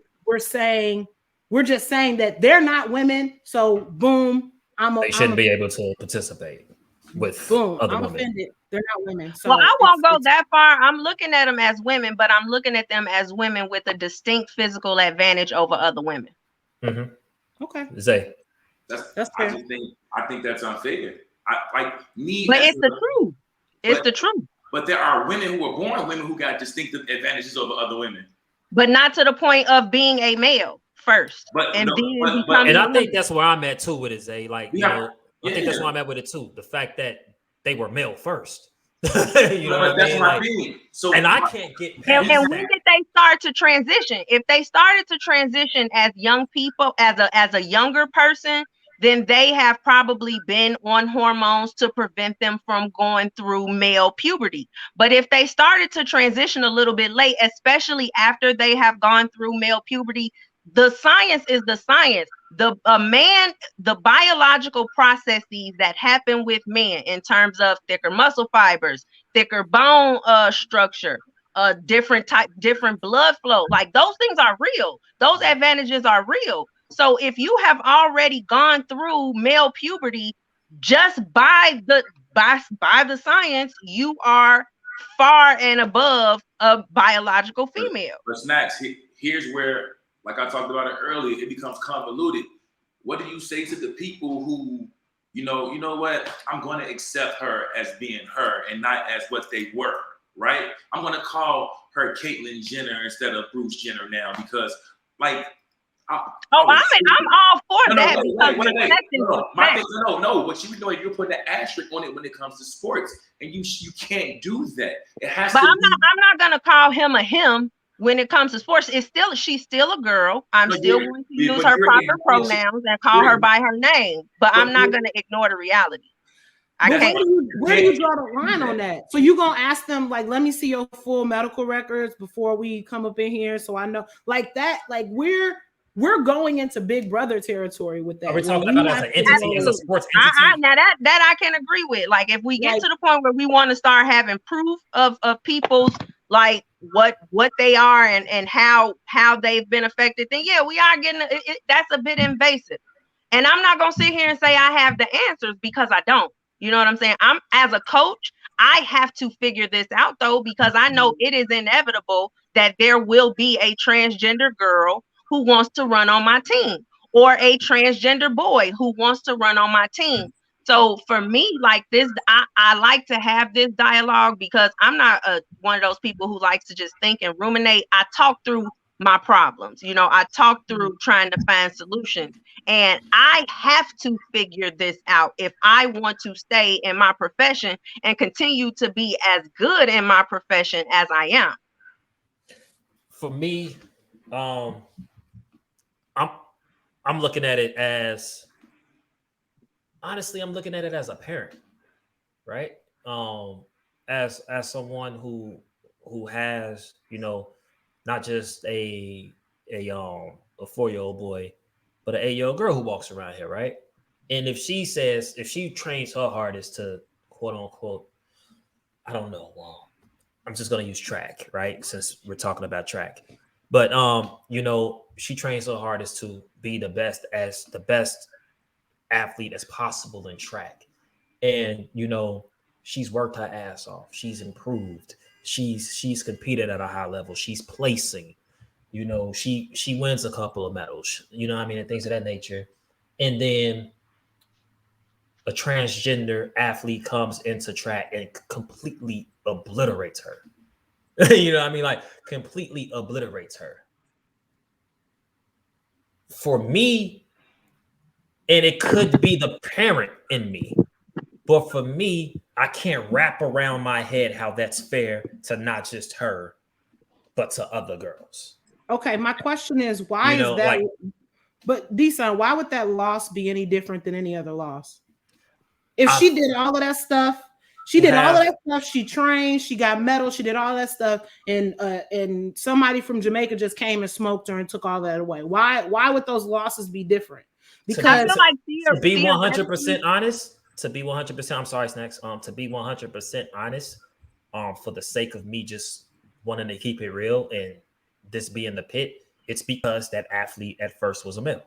We're just saying that they're not women. So boom, they shouldn't be able to participate with other I'm women. offended. They're not women. So well, I won't go that far. I'm looking at them as women, but I'm looking at them as women with a distinct physical advantage over other women. Mm-hmm. Okay. Zay. That's fair. I think that's unfair. But it's the truth. It's the truth. But there are women who are born women who got distinctive advantages over other women. But not to the point of being a male first. And I think that's where I'm at too with it, Zay. Like, I think that's where I'm at with it too. The fact that they were male first. You know what I mean? Like, so, and I can't get past and when did they start to transition? If they started to transition as young people, as a younger person, then they have probably been on hormones to prevent them from going through male puberty. But if they started to transition a little bit late, especially after they have gone through male puberty, the science is the science. The biological processes that happen with men in terms of thicker muscle fibers, thicker bone structure, different blood flow, like those things are real. Those advantages are real. So if you have already gone through male puberty, just by the science, you are far and above a biological female. But Snacks, here's where, like I talked about it earlier, it becomes convoluted. What do you say to the people who, you know what? I'm going to accept her as being her and not as what they were, right? I'm going to call her Caitlyn Jenner instead of Bruce Jenner now because, like, I'm all for that. What you know, you're putting an asterisk on it when it comes to sports, and you can't do that. It has but to. I'm not gonna call him a him when it comes to sports. She's still a girl. I'm still going to use her proper pronouns and call her by her name, but I'm not gonna ignore the reality. Where do you draw the line on that? So you gonna ask them, like, let me see your full medical records before we come up in here, so I know, like that, like we're going into Big Brother territory with that. Are we talking about as an entity, as a sports entity? Now that I can agree with. Like, if we get to the point where we want to start having proof of people's, like, what they are and how they've been affected, then yeah, we are getting that's a bit invasive. And I'm not gonna sit here and say I have the answers because I don't. You know what I'm saying? I'm, as a coach, I have to figure this out though, because I know it is inevitable that there will be a transgender girl who wants to run on my team, or a transgender boy who wants to run on my team. So for me, like this, I like to have this dialogue because I'm not one of those people who likes to just think and ruminate. I talk through my problems. You know, I talk through trying to find solutions, and I have to figure this out if I want to stay in my profession and continue to be as good in my profession as I am. For me, I'm I'm looking at it as, honestly, I'm looking at it as a parent, right? Um, as someone who has, you know, not just a 4-year-old boy, but an 8-year-old girl who walks around here, right? And if she trains her hardest to quote unquote, I don't know, I'm just gonna use track, right? Since we're talking about track. But you know, she trains her hardest to be the best athlete as possible in track. And you know, she's worked her ass off. She's improved. She's competed at a high level. She's placing. You know, she wins a couple of medals. You know what I mean, and things of that nature. And then a transgender athlete comes into track and completely obliterates her. You know what I mean? Like completely obliterates her. For me, and it could be the parent in me, but for me, I can't wrap around my head how that's fair to not just her, but to other girls. Okay, my question is, why You is know, that? like, But D-Son, why would that loss be any different than any other loss? If she did all of that stuff, she trained, she got medals, she did all that stuff, and somebody from Jamaica just came and smoked her and took all that away. Why would those losses be different? Because I feel like to be 100% honest, to be 100%, I'm sorry, Snacks. To be 100% honest, for the sake of me just wanting to keep it real and this being the pit, it's because that athlete at first was a male.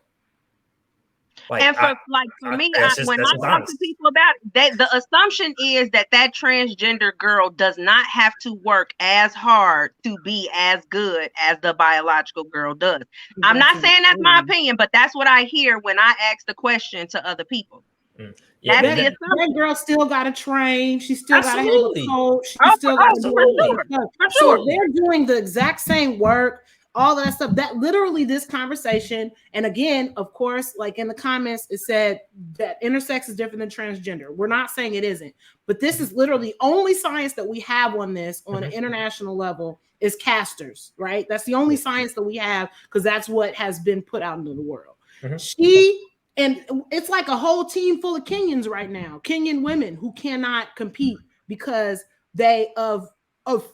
Like, and for me, when I talk to people about it, that the assumption is that transgender girl does not have to work as hard to be as good as the biological girl does. I'm not saying that's my opinion, but that's what I hear when I ask the question to other people. Yeah, that girl still got to train. She still got to have a coach. She still got to do all that stuff. So they're doing the exact same work. All of that stuff, that literally this conversation, and again, of course, like in the comments, it said that intersex is different than transgender. We're not saying it isn't, but this is literally the only science that we have on this on an international level is casters, right? That's the only science that we have because that's what has been put out into the world. And it's like a whole team full of Kenyans right now, Kenyan women who cannot compete because they of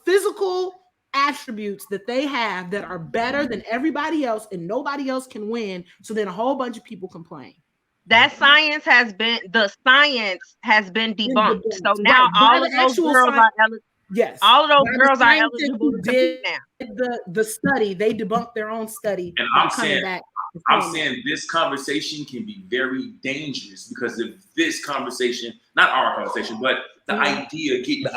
physical attributes that they have that are better than everybody else and nobody else can win. So then a whole bunch of people complain. That science has been debunked. So now all of those girls are eligible. Yes, all of those girls are eligible to compete now. The study, they debunked their own study. And I'm saying this conversation can be very dangerous because if this conversation, not our conversation, but the idea get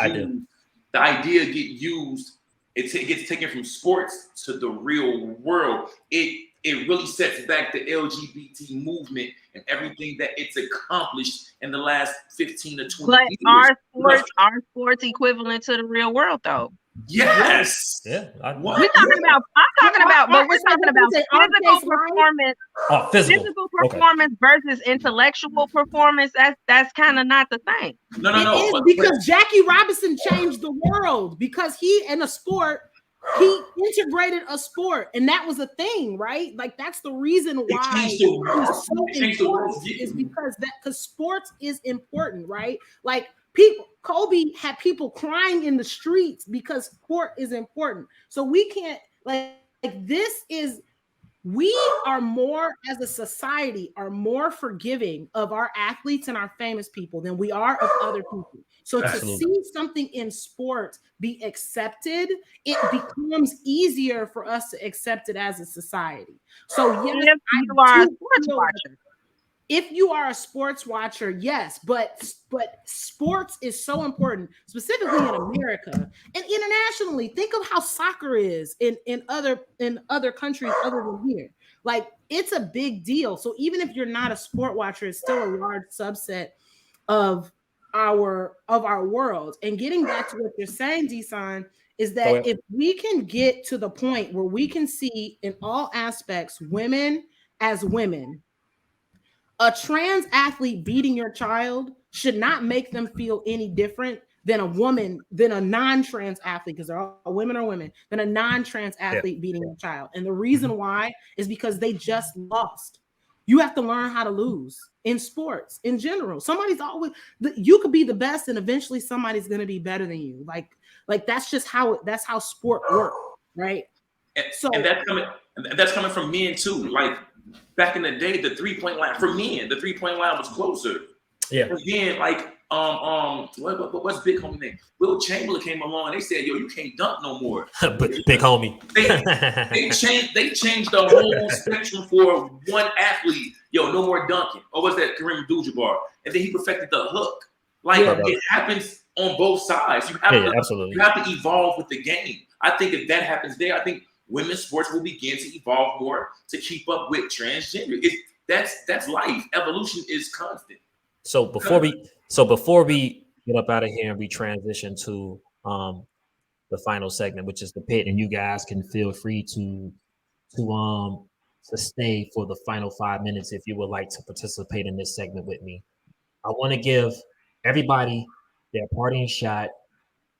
used. It gets taken from sports to the real world. It really sets back the LGBT movement and everything that it's accomplished in the last 15 to 20 years. But are sports equivalent to the real world though? Yes. Yeah. But we're talking about physical performance. Physical performance versus intellectual performance. That's kind of not the thing. No. It is because Jackie Robinson changed the world because he in a sport. He integrated a sport, and that was a thing, right? Like that's the reason why it's so important is because sports is important, right? Like Kobe had people crying in the streets because sport is important. So we can't we are more as a society are more forgiving of our athletes and our famous people than we are of other people. So to see something in sports be accepted, it becomes easier for us to accept it as a society. So yes, if you are a sports watcher, yes, but sports is so important, specifically in America and internationally. Think of how soccer is in other countries other than here. Like it's a big deal. So even if you're not a sport watcher, it's still a large subset of our world. And getting back to what you're saying, D-Son, is that if we can get to the point where we can see in all aspects women as women, a trans athlete beating your child should not make them feel any different than a woman, than a non-trans athlete, because they're all women are women, than a non-trans athlete beating a child. And the reason why is because they just lost. You have to learn how to lose in sports in general. Somebody's always, you could be the best and eventually somebody's going to be better than you. Like that's just that's how sport works, right? And that's coming from men too. Like back in the day, the 3-point line for men, the 3-point line was closer. Yeah. Again, like what's big homie name? Will Chamberlain came along and they said, "Yo, you can't dunk no more." But big homie. They changed the whole spectrum for one athlete. Yo, no more dunking. Or was that Kareem Abdul-Jabbar? And then he perfected the hook. Like it happens on both sides. You have to evolve with the game. I think if that happens there, I think women's sports will begin to evolve more to keep up with transgender. That's life. Evolution is constant. So before we get up out of here and we transition to the final segment, which is the pit, and you guys can feel free to stay for the final 5 minutes if you would like to participate in this segment with me. I want to give everybody their parting shot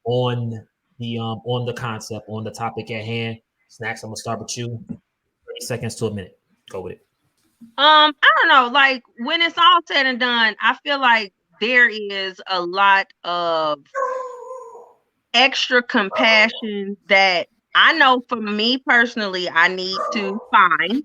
on the concept, on the topic at hand. Snacks, I'm gonna start with you. 30 seconds to a minute. Go with it. I don't know. Like when it's all said and done, I feel like there is a lot of extra compassion that I know for me personally, I need to find,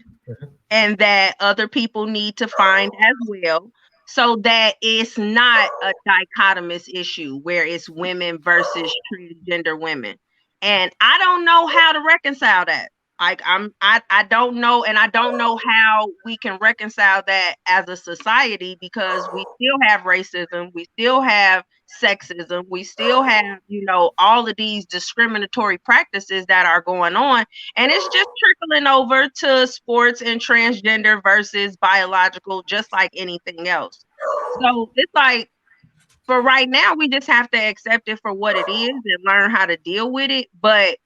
and that other people need to find as well, so that it's not a dichotomous issue where it's women versus transgender women. And I don't know how to reconcile that. Like I don't know, and I don't know how we can reconcile that as a society, because we still have racism, we still have sexism, we still have, all of these discriminatory practices that are going on, and it's just trickling over to sports and transgender versus biological, just like anything else. So it's like, for right now, we just have to accept it for what it is and learn how to deal with it. But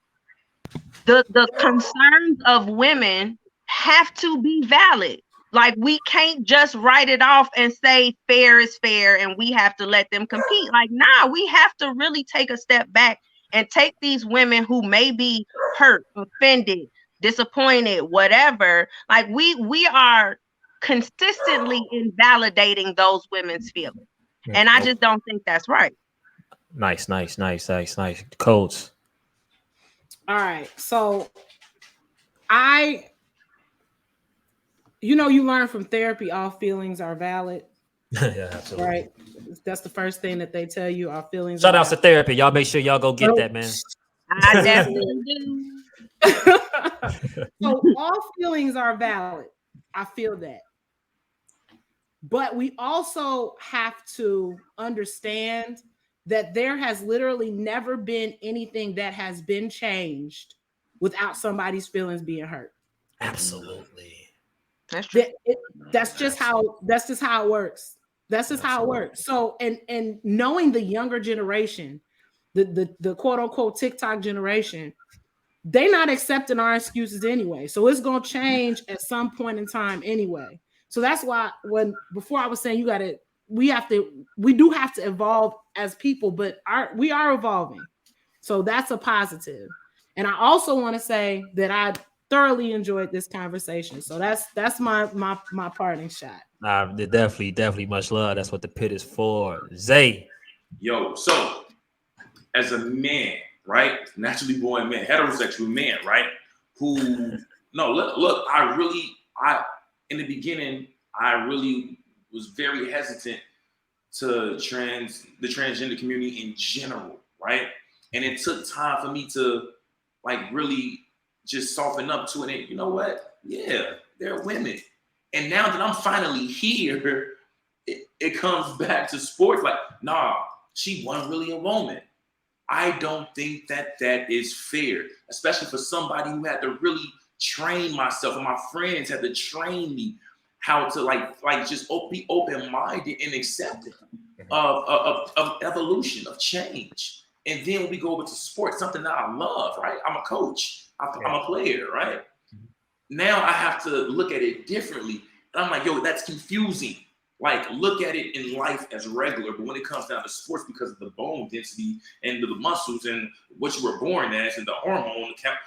the concerns of women have to be valid. Like, we can't just write it off and say fair is fair and we have to let them compete. Like, nah, we have to really take a step back and take these women who may be hurt, offended, disappointed, whatever. Like, we are consistently invalidating those women's feelings. And I just don't think that's right. Nice. Codes. All right. So you learn from therapy, all feelings are valid. Yeah, absolutely. Right. That's the first thing that they tell you. Our feelings. Shout out to therapy. Y'all make sure y'all go get that, man. I definitely do. So all feelings are valid. I feel that. But we also have to understand that there has literally never been anything that has been changed without somebody's feelings being hurt. Absolutely. That's true. That's just how it works. That's just how it works. So, and knowing the younger generation, the quote unquote TikTok generation, they're not accepting our excuses anyway. So it's gonna change at some point in time anyway. So that's why before I was saying we do have to evolve as people, but we are evolving. So that's a positive. And I also want to say that I thoroughly enjoyed this conversation. So that's my parting shot. Definitely much love. That's what the pit is for. Zay. Yo, so as a man, right? Naturally born man, heterosexual man, right? Look, in the beginning, I really was very hesitant to the transgender community in general, right? And it took time for me to really just soften up to it. And you know what? Yeah, they're women. And now that I'm finally here, it comes back to sports. Like, nah, she wasn't really a woman. I don't think that is fair, especially for somebody who had to really train myself, and my friends had to train me how to just be open-minded and accepting of evolution, of change. And then when we go over to sports, something that I love, right? I'm a coach. I'm a player, right? Now I have to look at it differently. And I'm like, yo, that's confusing. Like, look at it in life as regular, but when it comes down to sports, because of the bone density and the muscles and what you were born as and the hormone count,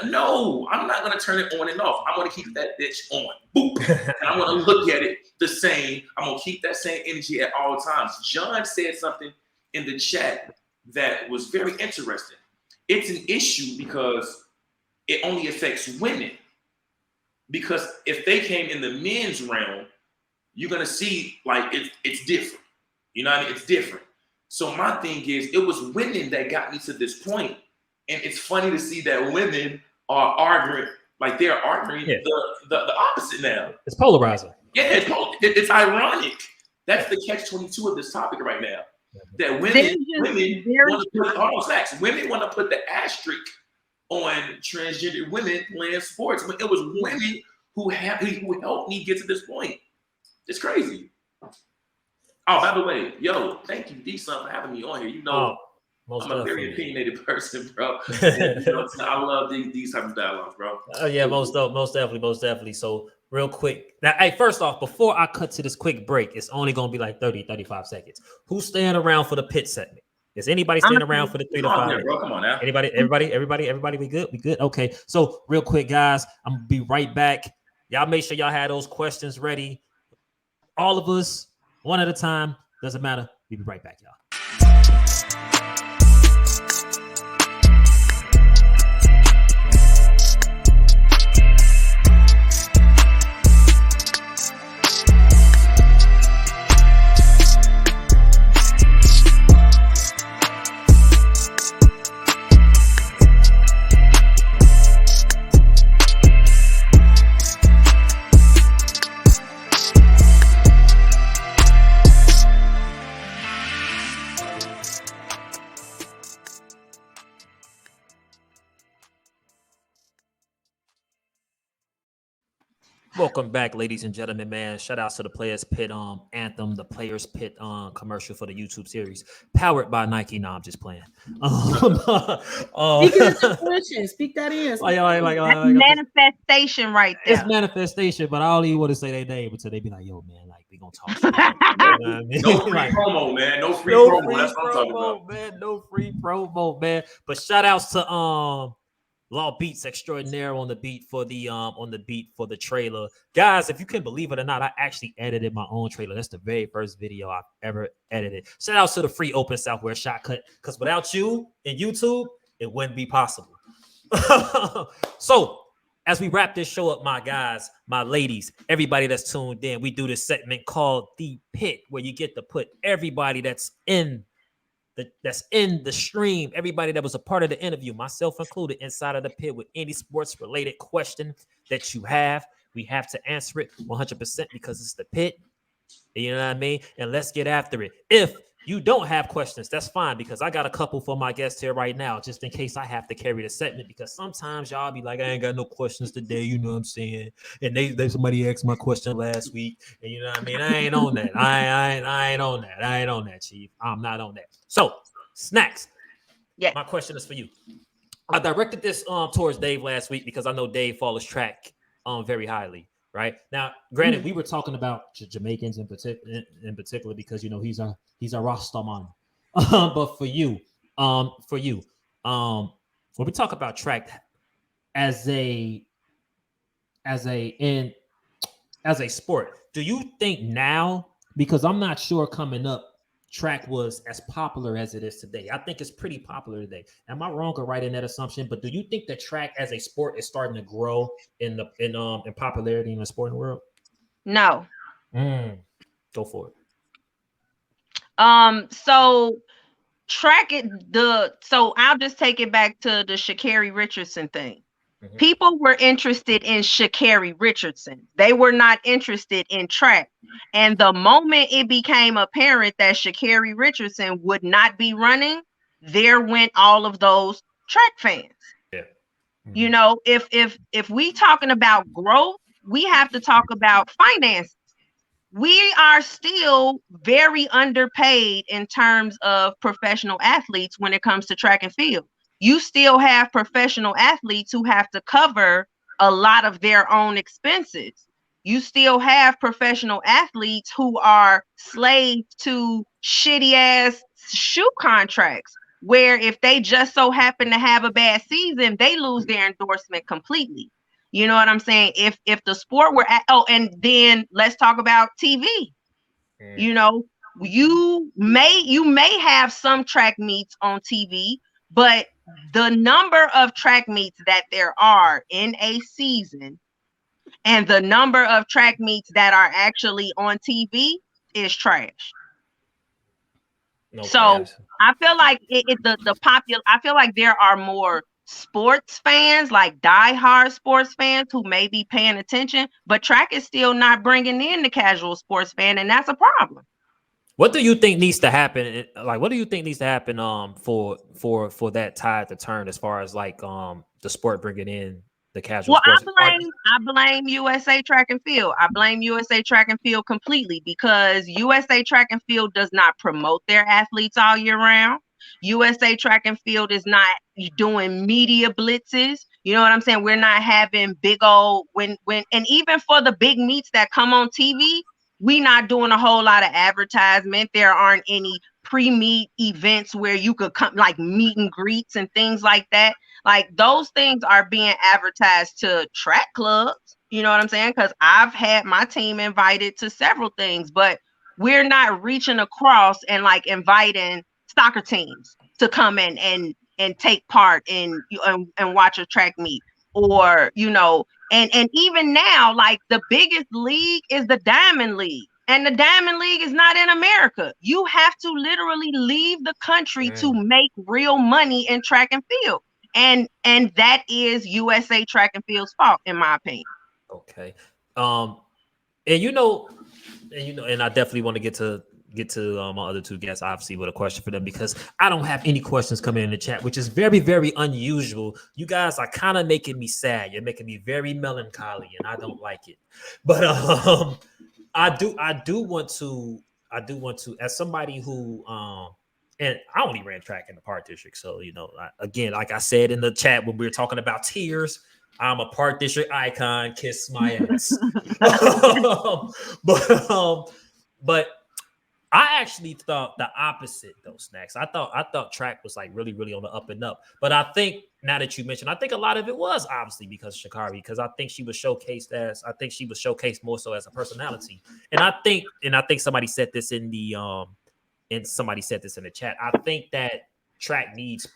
no, I'm not going to turn it on and off. I'm going to keep that bitch on. Boop. And I'm going to look at it the same. I'm going to keep that same energy at all times. John said something in the chat that was very interesting. It's an issue because it only affects women. Because if they came in the men's realm, you're gonna see like it's different. You know what I mean? It's different. So my thing is, it was women that got me to this point, and it's funny to see that women are arguing, like they're arguing the opposite now. It's polarizing. Yeah, it's ironic. That's the catch-22 of this topic right now. That women want to put the asterisk on transgender women playing sports. But it was women who helped me get to this point. It's crazy. Oh, by the way, yo, thank you, D-Son, for having me on here. You know, I'm a very opinionated person, bro. And, you know, I love these type of dialogues, bro. Oh yeah, most definitely. So real quick. Now, hey, first off, before I cut to this quick break, it's only going to be like 30, 35 seconds. Who's staying around for the pit segment? Is anybody staying around for the 3 to 5 minutes? Bro, come on now. Everybody, we good? We good? Okay. So real quick, guys, I'm going to be right back. Y'all make sure y'all have those questions ready. All of us, one at a time. Doesn't matter. We'll be right back, y'all. Welcome back, ladies and gentlemen, man. Shout out to the Players Pit anthem, the Players Pit commercial for the YouTube series, powered by Nike. No, I'm just playing. Speak that in. That's manifestation right there. It's manifestation, but I don't even want to say their name until they be like, yo, man, like, we gonna talk. No free promo, man. No free promo. That's what I'm talking about. Man. No free promo, man. But shout outs to Law Beats Extraordinaire on the beat for the trailer. Guys, if you can believe it or not, I actually edited my own trailer. That's the very first video I've ever edited. Shout out to the free Open Software Shotcut, because without you and YouTube, it wouldn't be possible. So as we wrap this show up, my guys, my ladies, everybody that's tuned in, we do this segment called The Pit, where you get to put everybody that's in the stream, everybody that was a part of the interview, myself included, inside of the pit with any sports related question that you have. We have to answer it 100% because it's the pit. You know what I mean? And let's get after it. If you don't have questions, that's fine, because I got a couple for my guests here right now, just in case I have to carry the segment, because sometimes y'all be like, I ain't got no questions today, you know what I'm saying? And they somebody asked my question last week, and you know what I mean? I ain't on that. I ain't on that. I ain't on that, Chief. I'm not on that. So, Snacks. Yeah. My question is for you. I directed this towards Dave last week because I know Dave follows track very highly. Right now, granted, we were talking about Jamaicans in particular because, you know, he's a Rastaman. But for you, when we talk about track as a sport, do you think now, because I'm not sure coming up, track was as popular as it is today? I think it's pretty popular today. Am I wrong or right in that assumption? But do you think that track as a sport is starting to grow in popularity in the sporting world? No. Go for it. So I'll just take it back to the Sha'Carri Richardson thing. Mm-hmm. People were interested in Sha'Carri Richardson. They were not interested in track. And the moment it became apparent that Sha'Carri Richardson would not be running, there went all of those track fans. Yeah. Mm-hmm. You know, if we talking about growth, we have to talk about finances. we are still very underpaid in terms of professional athletes when it comes to track and field. You still have professional athletes who have to cover a lot of their own expenses. You still have professional athletes who are slaves to shitty ass shoe contracts, where if they just so happen to have a bad season, they lose their endorsement completely. You know what I'm saying? If the sport were at, oh, and then let's talk about TV. You know, you may have some track meets on TV, but the number of track meets that there are in a season and the number of track meets that are actually on TV is trash. Okay, So I feel like the popular. I feel like there are more sports fans, like diehard sports fans, who may be paying attention, but track is still not bringing in the casual sports fan, and that's a problem. what do you think needs to happen? Like, what do you think needs to happen for that tide to turn as far as like the sport bringing in the casual Well, sports? I blame USA Track and Field. I blame USA Track and Field completely because USA Track and Field does not promote their athletes all year round. USA Track and Field is not doing media blitzes. You know what I'm saying? We're not having big old when and even for the big meets that come on TV, we not doing a whole lot of advertisement. There aren't any pre-meet events where you could come like meet and greets and things like that. Like those things are being advertised to track clubs. You know what I'm saying? Because I've had my team invited to several things, but we're not reaching across and like inviting soccer teams to come in and take part in and watch a track meet, or and even now, like the biggest league is the Diamond League. And the Diamond League is not in America. You have to literally leave the country to make real money in track and field. And that is USA Track and Field's fault, in my opinion. Okay. And I definitely want to get to my other two guests, obviously, with a question for them, because I don't have any questions coming in the chat, which is very, very unusual. You guys are kind of making me sad. You're making me very melancholy, and I don't like it. But I do want to, as somebody who and I only ran track in the Park District, so again, like I said in the chat when we were talking about tiers, I'm a Park District icon. Kiss my ass. But I actually thought the opposite, though, Snacks. I thought track was like really, really on the up and up. But I think now that you mentioned, I think a lot of it was obviously because of Sha'Carri, because I think she was showcased more so as a personality. And I think somebody said this in the chat. I think that track needs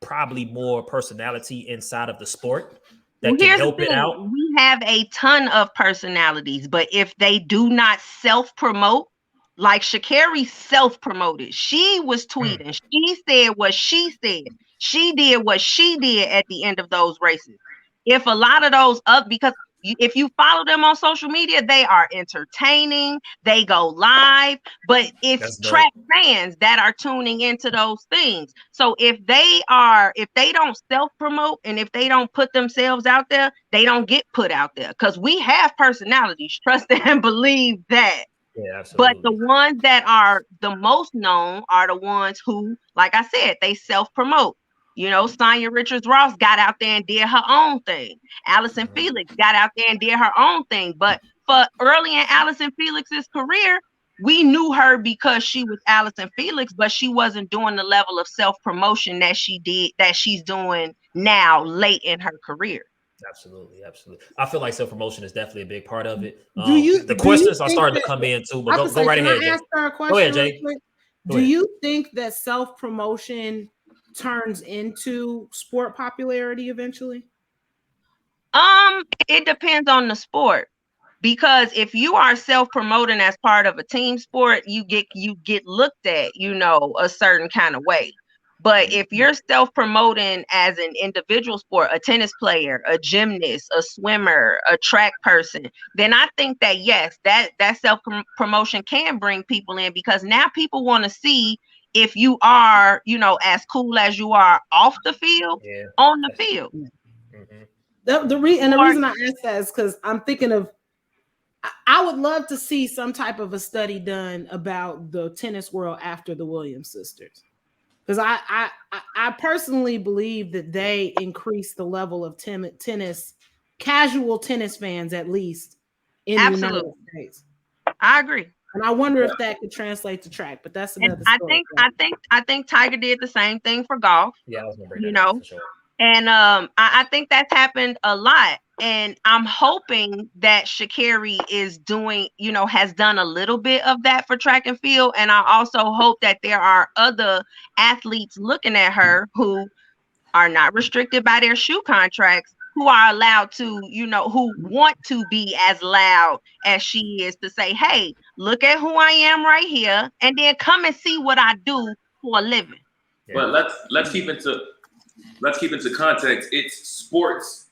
probably more personality inside of the sport that can help it out. We have a ton of personalities, but if they do not self-promote, like Sha'Carri self-promoted. She was tweeting. She said what she said. She did what she did at the end of those races. If a lot of those because if you follow them on social media, they are entertaining. They go live, but it's track fans that are tuning into those things. So if they don't self-promote and if they don't put themselves out there, they don't get put out there, because we have personalities. Trust and believe that. Yeah, absolutely. But the ones that are the most known are the ones who, like I said, they self-promote. Sonya Richards-Ross got out there and did her own thing. Allison Felix got out there and did her own thing. But for early in Allison Felix's career, we knew her because she was Allison Felix, but she wasn't doing the level of self-promotion that she's doing now late in her career. Absolutely. I feel like self-promotion is definitely a big part of it. The questions are starting to come in too, but go right ahead. Go ahead, Jay. Do you think that self-promotion turns into sport popularity eventually? It depends on the sport, because if you are self-promoting as part of a team sport, you get looked at, a certain kind of way. But if you're self-promoting as an individual sport, a tennis player, a gymnast, a swimmer, a track person, then I think that, yes, that self-promotion can bring people in, because now people want to see if you are, as cool as you are off the field, on the field. The reason I ask that is because I'm thinking of I would love to see some type of a study done about the tennis world after the Williams sisters. Because I personally believe that they increased the level of tennis, casual tennis fans, at least in the United States. I agree. And I wonder if that could translate to track, but that's another story. I think Tiger did the same thing for golf. Yeah, I was gonna bring that up for sure. And I think that's happened a lot. And I'm hoping that Sha'Carri is doing, has done a little bit of that for track and field. And I also hope that there are other athletes looking at her who are not restricted by their shoe contracts, who are allowed to, who want to be as loud as she is, to say, hey, look at who I am right here, and then come and see what I do for a living. Yeah. But let's keep into context. It's sports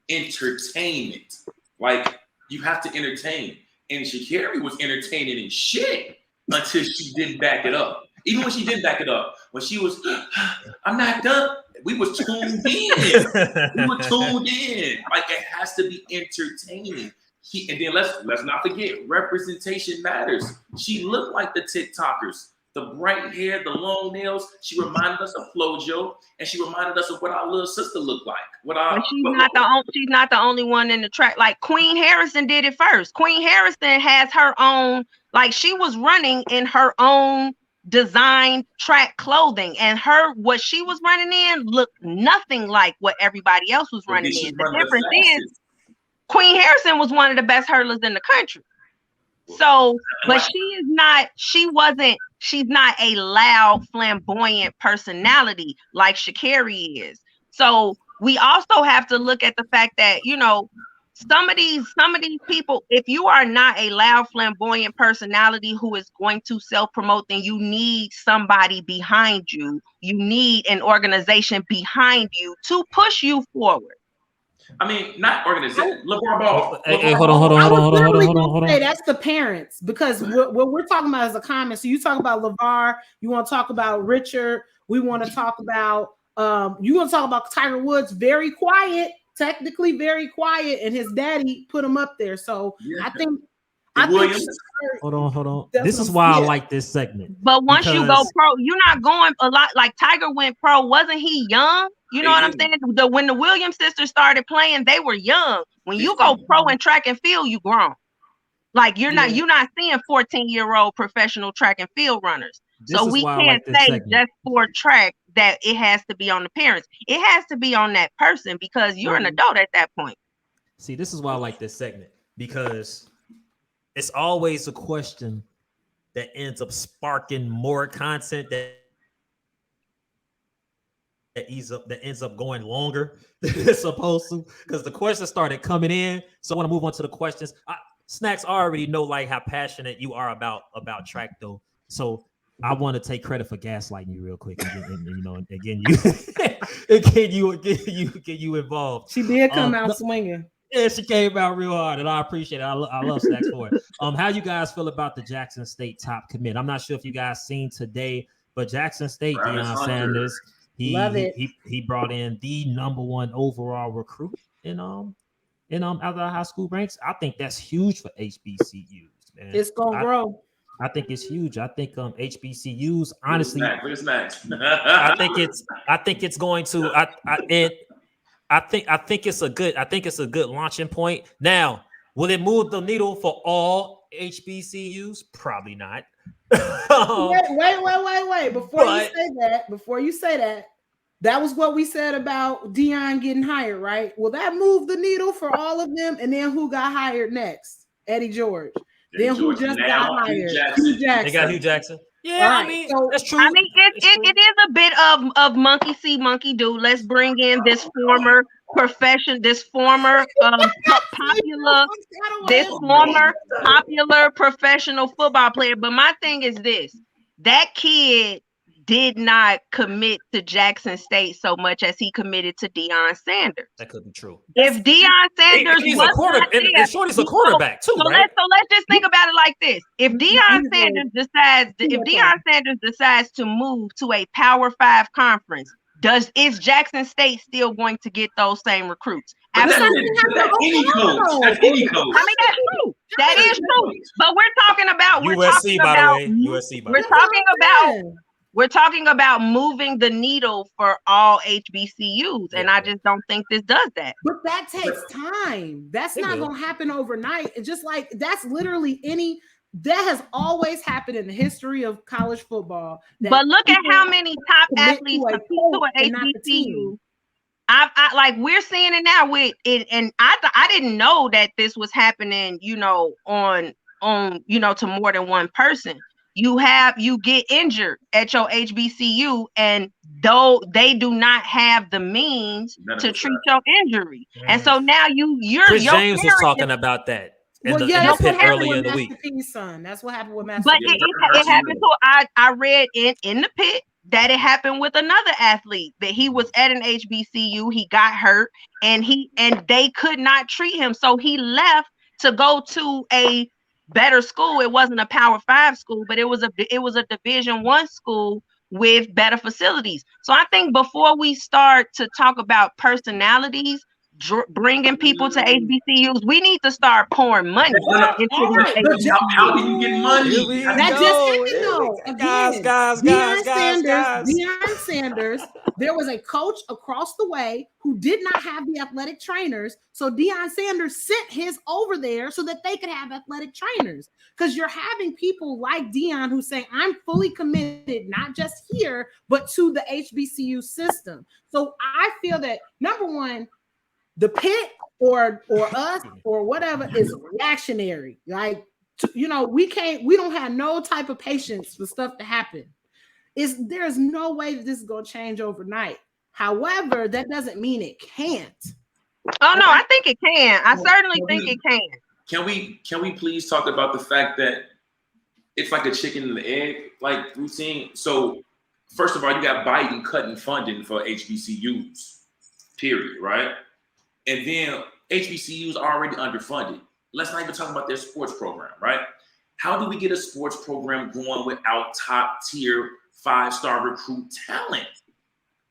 entertainment. Like, you have to entertain. And Sha'Carri was entertaining in shit until she didn't back it up. Even when she did back it up, when she was, I'm not done. We was tuned in. Like, it has to be entertaining. And then let's not forget, representation matters. She looked like the TikTokers. The bright hair, the long nails. She reminded us of FloJo, and she reminded us of what our little sister looked like. She's not the only one in the track. Like, Queen Harrison did it first. Queen Harrison has her own, like, she was running in her own designed track clothing, and what she was running in looked nothing like what everybody else was running in. The difference is Queen Harrison was one of the best hurdlers in the country. So, but she's not a loud, flamboyant personality like Sha'Carri is. So we also have to look at the fact that, some of these people, if you are not a loud, flamboyant personality who is going to self-promote, then you need somebody behind you. You need an organization behind you to push you forward. I mean, not organization. LeVar Ball. Hey, hold on. Hey, that's the parents, because what we're talking about is a comment. So you talk about LeVar, you want to talk about Richard, we want to talk about you want to talk about Tiger Woods, very quiet. Technically very quiet, and his daddy put him up there. So yeah. I think hold on. This is why I like this segment. But once you go pro, you're not going a lot. Like Tiger went pro, wasn't he young? You know what I'm saying? When the Williams sisters started playing, they were young. When you go pro in track and field, you grown. Like you're not seeing 14-year-old professional track and field runners. So we can't say just for track that it has to be on the parents. It has to be on that person, because you're an adult at that point. See, this is why I like this segment, because it's always a question that ends up sparking more content that ends up going longer than it's supposed to, because the questions started coming in. So I want to move on to the questions. Snacks, already know like how passionate you are about track though. So I want to take credit for gaslighting you real quick, and get you involved. She did come out swinging. Yeah, she came out real hard, and I appreciate it. I love Snacks for it. How you guys feel about the Jackson State top commit? I'm not sure if you guys seen today, but Jackson State, Deion Sanders, he brought in the #1 overall recruit in out of the high school ranks. I think that's huge for HBCUs, man. It's gonna grow. I think it's huge. I think HBCUs, honestly, where's Max? I think it's going to. I think it's a good launching point. Now, will it move the needle for all HBCUs? Probably not. Wait. Before you say that, that was what we said about Deion getting hired, right? Will that move the needle for all of them? And then who got hired next? Eddie George. Then who just got hired? Hugh Jackson. They got Hugh Jackson. Yeah, right. I mean, that's true. I mean, it is a bit of monkey see, monkey do. Let's bring in this former popular professional football player. But my thing is this: that kid did not commit to Jackson State so much as he committed to Deion Sanders. That could be true. If Deion Sanders he's a quarterback, and Shorty's a quarterback too, right? Let's just think about it like this: if Deion Sanders decides to move to a Power 5 conference, is Jackson State still going to get those same recruits? That's Absolutely. any coach. That's any coach. I mean, that's true. That is true. But we're talking about USC, by the way. USC, by the way. We're talking about moving the needle for all HBCUs, and I just don't think this does that. But that takes time. That's not going to happen overnight. It's just like that's literally that has always happened in the history of college football. But look at how many top athletes compete to an HBCU. I like we're seeing it now with it, and I didn't know that this was happening, on to more than one person. You get injured at your HBCU, and though they do not have the means to treat your injury, and so now you're Chris James was talking about that. That's what happened earlier in the week. That's what happened with Master But it happened to I read in the pit that it happened with another athlete, that he was at an HBCU, he got hurt, and they could not treat him, so he left to go to a better school. It wasn't a Power 5 school, but it was a Division I school with better facilities. So I think before we start to talk about personalities bringing people to HBCUs, we need to start pouring money into these HBCUs. How do you get money? That just happened though. Again, Deion Sanders. There was a coach across the way who did not have the athletic trainers, so Deion Sanders sent his over there so that they could have athletic trainers. Because you're having people like Deion who say, "I'm fully committed, not just here, but to the HBCU system." So I feel that number one, the pit or us or whatever is reactionary. Like, we don't have no type of patience for stuff to happen. There's no way that this is going to change overnight. However, that doesn't mean it can't. Oh no, I think it can. I certainly think it can. Can we please talk about the fact that it's like a chicken and the egg, like we've seen? So first of all, you got Biden cutting funding for HBCUs, period, right? And then HBCUs are already underfunded. Let's not even talk about their sports program, right? How do we get a sports program going without top tier 5-star recruit talent?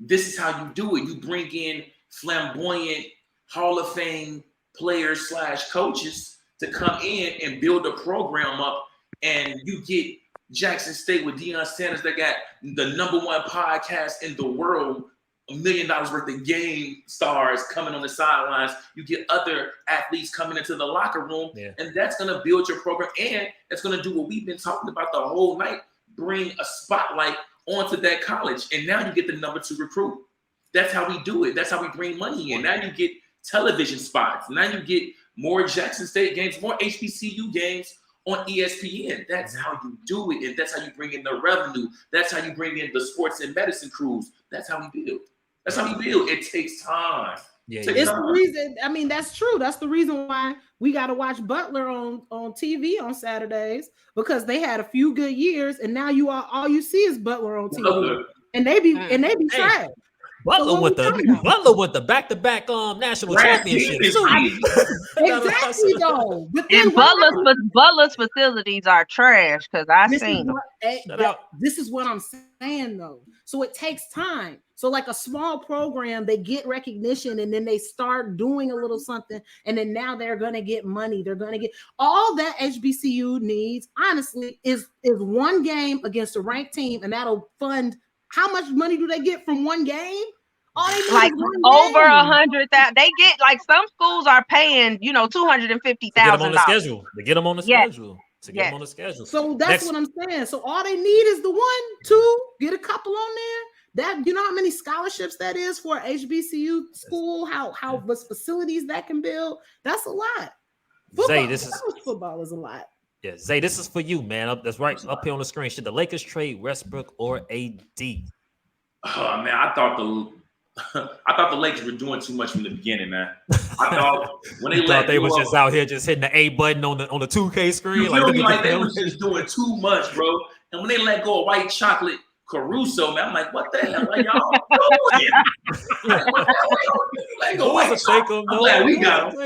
This is how you do it. You bring in flamboyant Hall of Fame players / coaches to come in and build a program up, and you get Jackson State with Deion Sanders that got the #1 podcast in the world, $1 million worth of game stars coming on the sidelines. You get other athletes coming into the locker room, and that's going to build your program, and it's going to do what we've been talking about the whole night, bring a spotlight onto that college, and now you get the #2 recruit. That's how we do it. That's how we bring money in. Now you get television spots. Now you get more Jackson State games, more HBCU games on ESPN. That's how you do it, and that's how you bring in the revenue. That's how you bring in the sports and medicine crews. That's how we build. That's how we build. It takes time. It's the reason. I mean, that's true. That's the reason why we got to watch Butler on TV on Saturdays, because they had a few good years, and now all you see is Butler on TV, and they be trash. Butler with the back-to-back national championship. Exactly though. But and Butler's facilities are trash, because I've seen them. This is what I'm saying though. So it takes time. So like a small program, they get recognition, and then they start doing a little something, and then now they're gonna get money. They're gonna get all that HBCU needs, honestly, is one game against a ranked team, and that'll fund. How much money do they get from one game? Like over 100,000. They get, like, some schools are paying, $250,000 to get them on the schedule. To get them on the schedule. So that's what I'm saying. So all they need is the 1, 2, get a couple on there. That, you know how many scholarships that is for HBCU school? How much facilities that can build? That's a lot. Football is a lot. Yeah, Zay, this is for you, man. That's right up here on the screen. Should the Lakers trade Westbrook or AD? Oh man, I thought the Lakers were doing too much from the beginning, man. I thought when they was just out here just hitting the A button on the 2K screen. They was just doing too much, bro. And when they let go of White Chocolate Caruso, man, I'm like, what the hell are y'all doing? I'm glad we got him.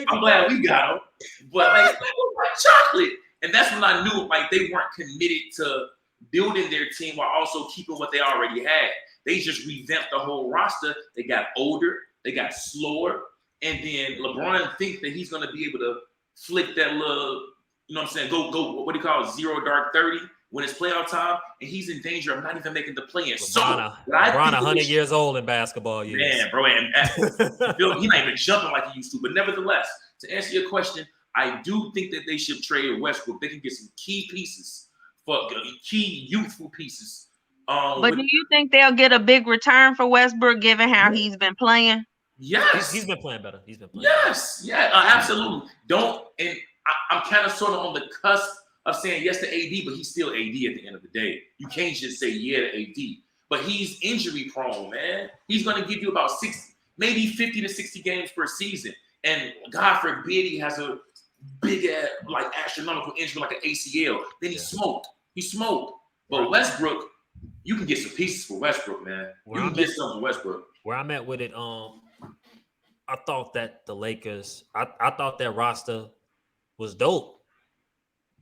But like, White Chocolate. And that's when I knew, like, they weren't committed to building their team while also keeping what they already had. They just revamped the whole roster. They got older. They got slower. and then LeBron thinks that he's gonna be able to flick that little, you know what I'm saying? Go, what do you call it? 0 dark 30 when it's playoff time, and he's in danger of not even making the play. And LeBron 100 years old in basketball years. Man, bro, and he's not even jumping like he used to. But nevertheless, to answer your question, I do think that they should trade Westbrook. They can get some key pieces for key youthful pieces. But do you think they'll get a big return for Westbrook given how he's been playing? Yes, he's been playing better. He's been playing. Yes, yeah, absolutely. And I'm kind of sort of on the cusp of saying yes to AD, but he's still AD at the end of the day. You can't just say yeah to AD. But he's injury prone, man. He's going to give you about 60, maybe 50 to 60 games per season. And God forbid he has a big, like astronomical injury like an ACL. Then he smoked. He smoked. But Westbrook, you can get some pieces for Westbrook, man. You can get something for Westbrook. Where I'm at with it, I thought that the Lakers, I thought that roster was dope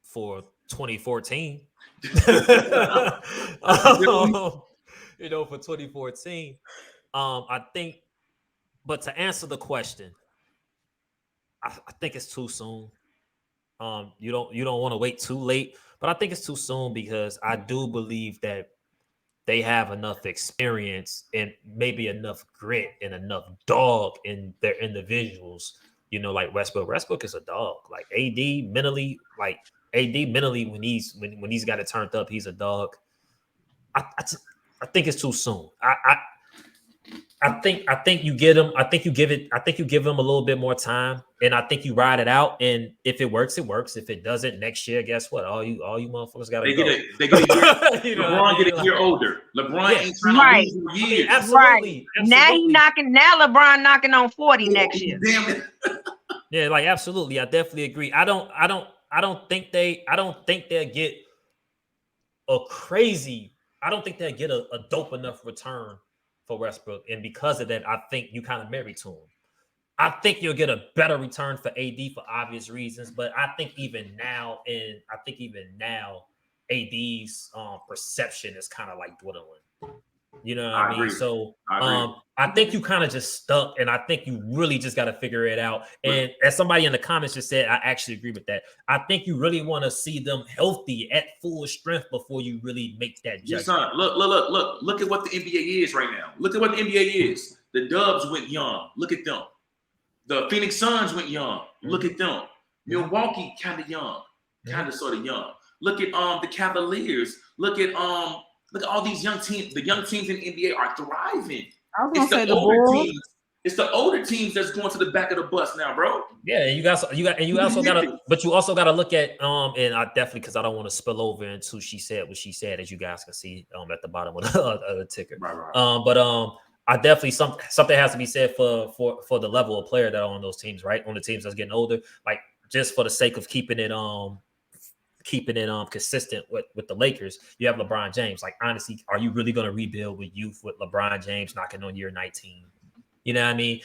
for 2014. You know, for 2014. I think, but to answer the question, I think it's too soon. You don't want to wait too late, but I think it's too soon because I do believe that they have enough experience and maybe enough grit and enough dog in their individuals. You know, like Westbrook. Westbrook is a dog. Like AD mentally, when he's got it turned up, he's a dog. I think it's too soon. I think you get him. I think you give him a little bit more time, and I think you ride it out. And if it works, it works. If it doesn't, next year, guess what? All you motherfuckers got to go. They get a year. LeBron get a year older. LeBron ain't trying to lose years. Absolutely. Now LeBron knocking on 40 next year. Damn it. Yeah, like absolutely. I definitely agree. I don't think they'll get a crazy. I don't think they'll get a dope enough return for Westbrook, and because of that, I think you kind of marry to him. I think you'll get a better return for AD for obvious reasons, but I think even now, AD's perception is kind of like dwindling. You know what I mean? So I think you kind of just stuck, and I think you really just got to figure it out. And as somebody in the comments just said, I actually agree with that. I think you really want to see them healthy at full strength before you really make that judgment. Son, look at what the NBA is right now. Look at what the NBA is. The Dubs went young. Look at them. The Phoenix Suns went young. Look at them. Milwaukee kind of young, kind of sort of young. Look at the Cavaliers. Look at all these young teams. The young teams in the NBA are thriving. I was gonna say the Bulls. It's the older teams that's going to the back of the bus now, bro. Yeah, and you also gotta look at and I definitely, because I don't want to spill over into what she said, as you guys can see at the bottom of the ticker. Right. But I definitely something has to be said for the level of player that are on those teams, right? On the teams that's getting older, like just for the sake of keeping it consistent with the Lakers, you have LeBron James. Like, honestly, are you really going to rebuild with youth with LeBron James knocking on year 19? You know what I mean?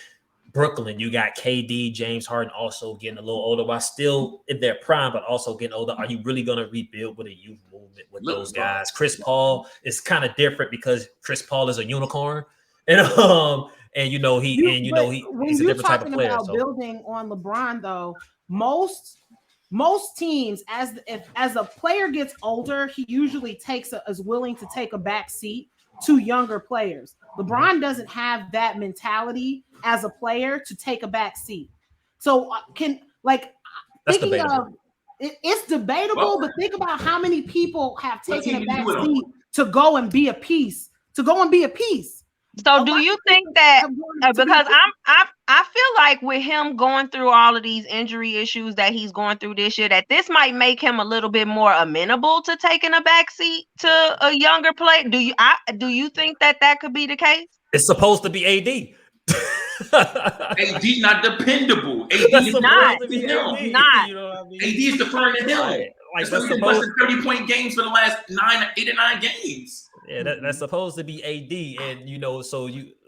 Brooklyn, you got KD, James Harden also getting a little older while still in their prime, but also getting older. Are you really going to rebuild with a youth movement with those guys? Chris Paul is kind of different because Chris Paul is a unicorn, and he's a different type of player. About building on LeBron, though, most teams, as a player gets older, he usually is willing to take a back seat to younger players. LeBron doesn't have that mentality as a player to take a back seat. So it's debatable, but think about how many people have taken a back seat to go and be a piece. So do you think that because I feel like with him going through all of these injury issues that he's going through this year, that this might make him a little bit more amenable to taking a backseat to a younger player? Do you think that could be the case? It's supposed to be AD. AD not dependable. AD is not. You know what I mean? AD is deferring to him. Like that's supposed to 30-point games for the last 8 or 9 games. Yeah, that's supposed to be AD, and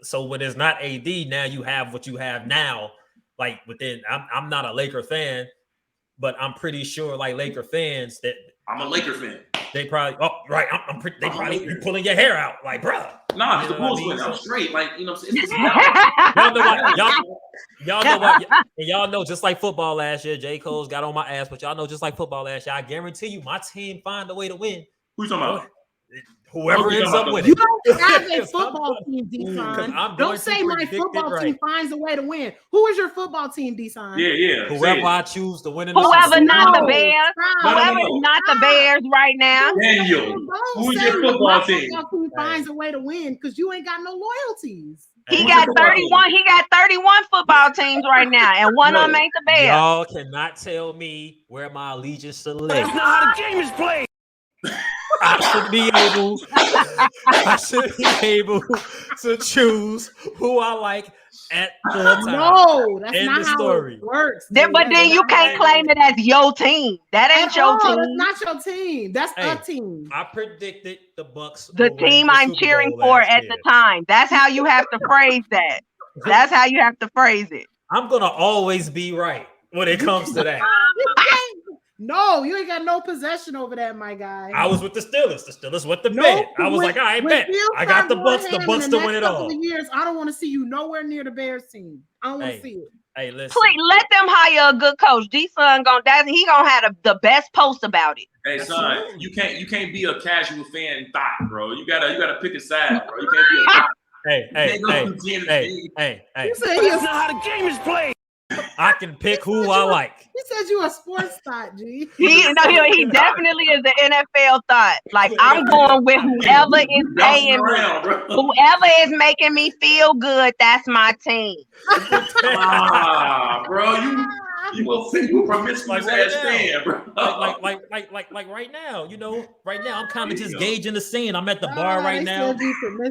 so when it's not AD, now you have what you have now. Like I'm not a Laker fan, but I'm pretty sure like Laker fans that I'm a Laker fan. They probably, they probably you pulling your hair out, like, bro. Nah, because the Bulls win. I'm straight. Like, you know what I'm saying? Y'all know what? Y'all know what? And y'all know, just like football last year, J. Cole's got on my ass, but y'all know, just like football last year, I guarantee you, my team find a way to win. Who you talking about? Whoever ends up winning. You don't have a football team, D-Son. Don't say my football team finds a way to win. Who is your football team, D-Son? Yeah. Whoever I choose to win in the Whoever not the Bears. Whoever is not the Bears right now. Daniel, who's your football team? My football team finds a way to win because you ain't got no loyalties. He got 31. He got 31 football teams right now, and one of them ain't the Bears. Y'all cannot tell me where my allegiance should lay. That's not how the game is played. I should be able to choose who I like at the time. No, that's not how it works. But then you can't claim it as your team. That ain't your team. That's not your team. That's a team. I predicted the Bucks. The team I'm cheering for at the time. That's how you have to phrase that. That's how you have to phrase it. I'm gonna always be right when it comes to that. No, you ain't got no possession over that, my guy. I was with the Steelers. The Steelers with the bet. I was like, I bet. I got the Bucks. The Bucks to win it all. Years, I don't want to see you nowhere near the Bears team. I don't want to see it. Hey, listen. Please let them hire a good coach. D-Son he gonna have the best post about it. Hey, son, you can't be a casual fan thought, bro. You gotta pick a side, bro. You can't be a Hey. That's not how the game is played. I can pick who I like. He said you a sports thought, G. He definitely is the NFL thought. Like, I'm going with whoever is paying me. Whoever is making me feel good, that's my team. Bro, you promiscuous ass fan, bro. Like right now, right now I'm kind of just gauging the scene. I'm at the bar right now.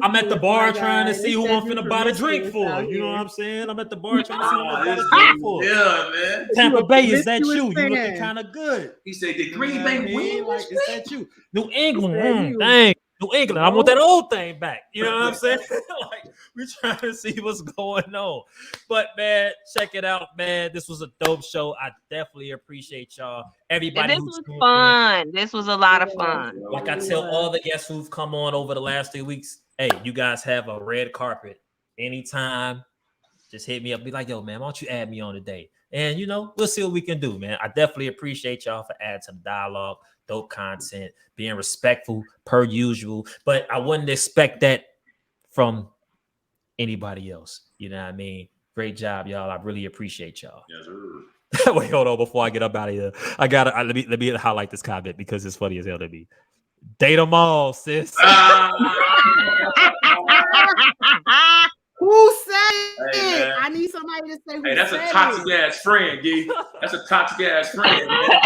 I'm at the bar trying to see who I'm finna buy the drink for. You know what I'm saying? I'm at the bar trying to see who I'm finna buy the drink for. Yeah, man. Tampa Bay, is that you? You looking kind of good. He said the Green Bay win. Like, is that you? New England, dang. New England, I want that old thing back. You know what I'm saying? Like, we're trying to see what's going on. But, man, check it out, man. This was a dope show. I definitely appreciate y'all. Everybody. This was fun. This was a lot of fun. Like I tell all the guests who've come on over the last 3 weeks, hey, you guys have a red carpet. Anytime, just hit me up. Be like, yo, man, why don't you add me on today? And, we'll see what we can do, man. I definitely appreciate y'all for adding some dialogue. Dope content, being respectful per usual, but I wouldn't expect that from anybody else. You know what I mean? Great job, y'all. I really appreciate y'all. Yes, sir. Wait, hold on. Before I get up out of here, let me highlight this comment because it's funny as hell to me. Date them all, sis. Who said it? I need somebody to say who that's said a toxic ass friend, G. That's a toxic ass friend, man.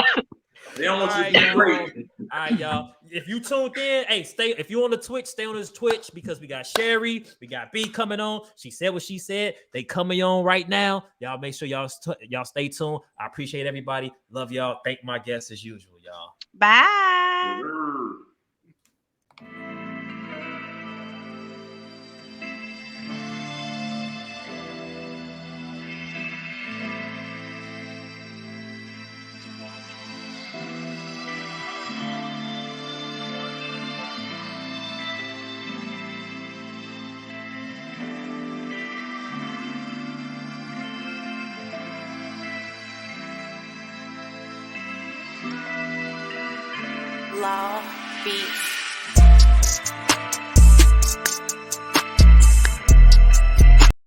They don't want you to be great. All right, y'all. If you tuned in, hey, stay. If you on the Twitch, stay on this Twitch because we got Sherry, we got B coming on. She said what she said. They coming on right now. Y'all make sure y'all stay tuned. I appreciate everybody. Love y'all. Thank my guests as usual, y'all. Bye. Law Beats.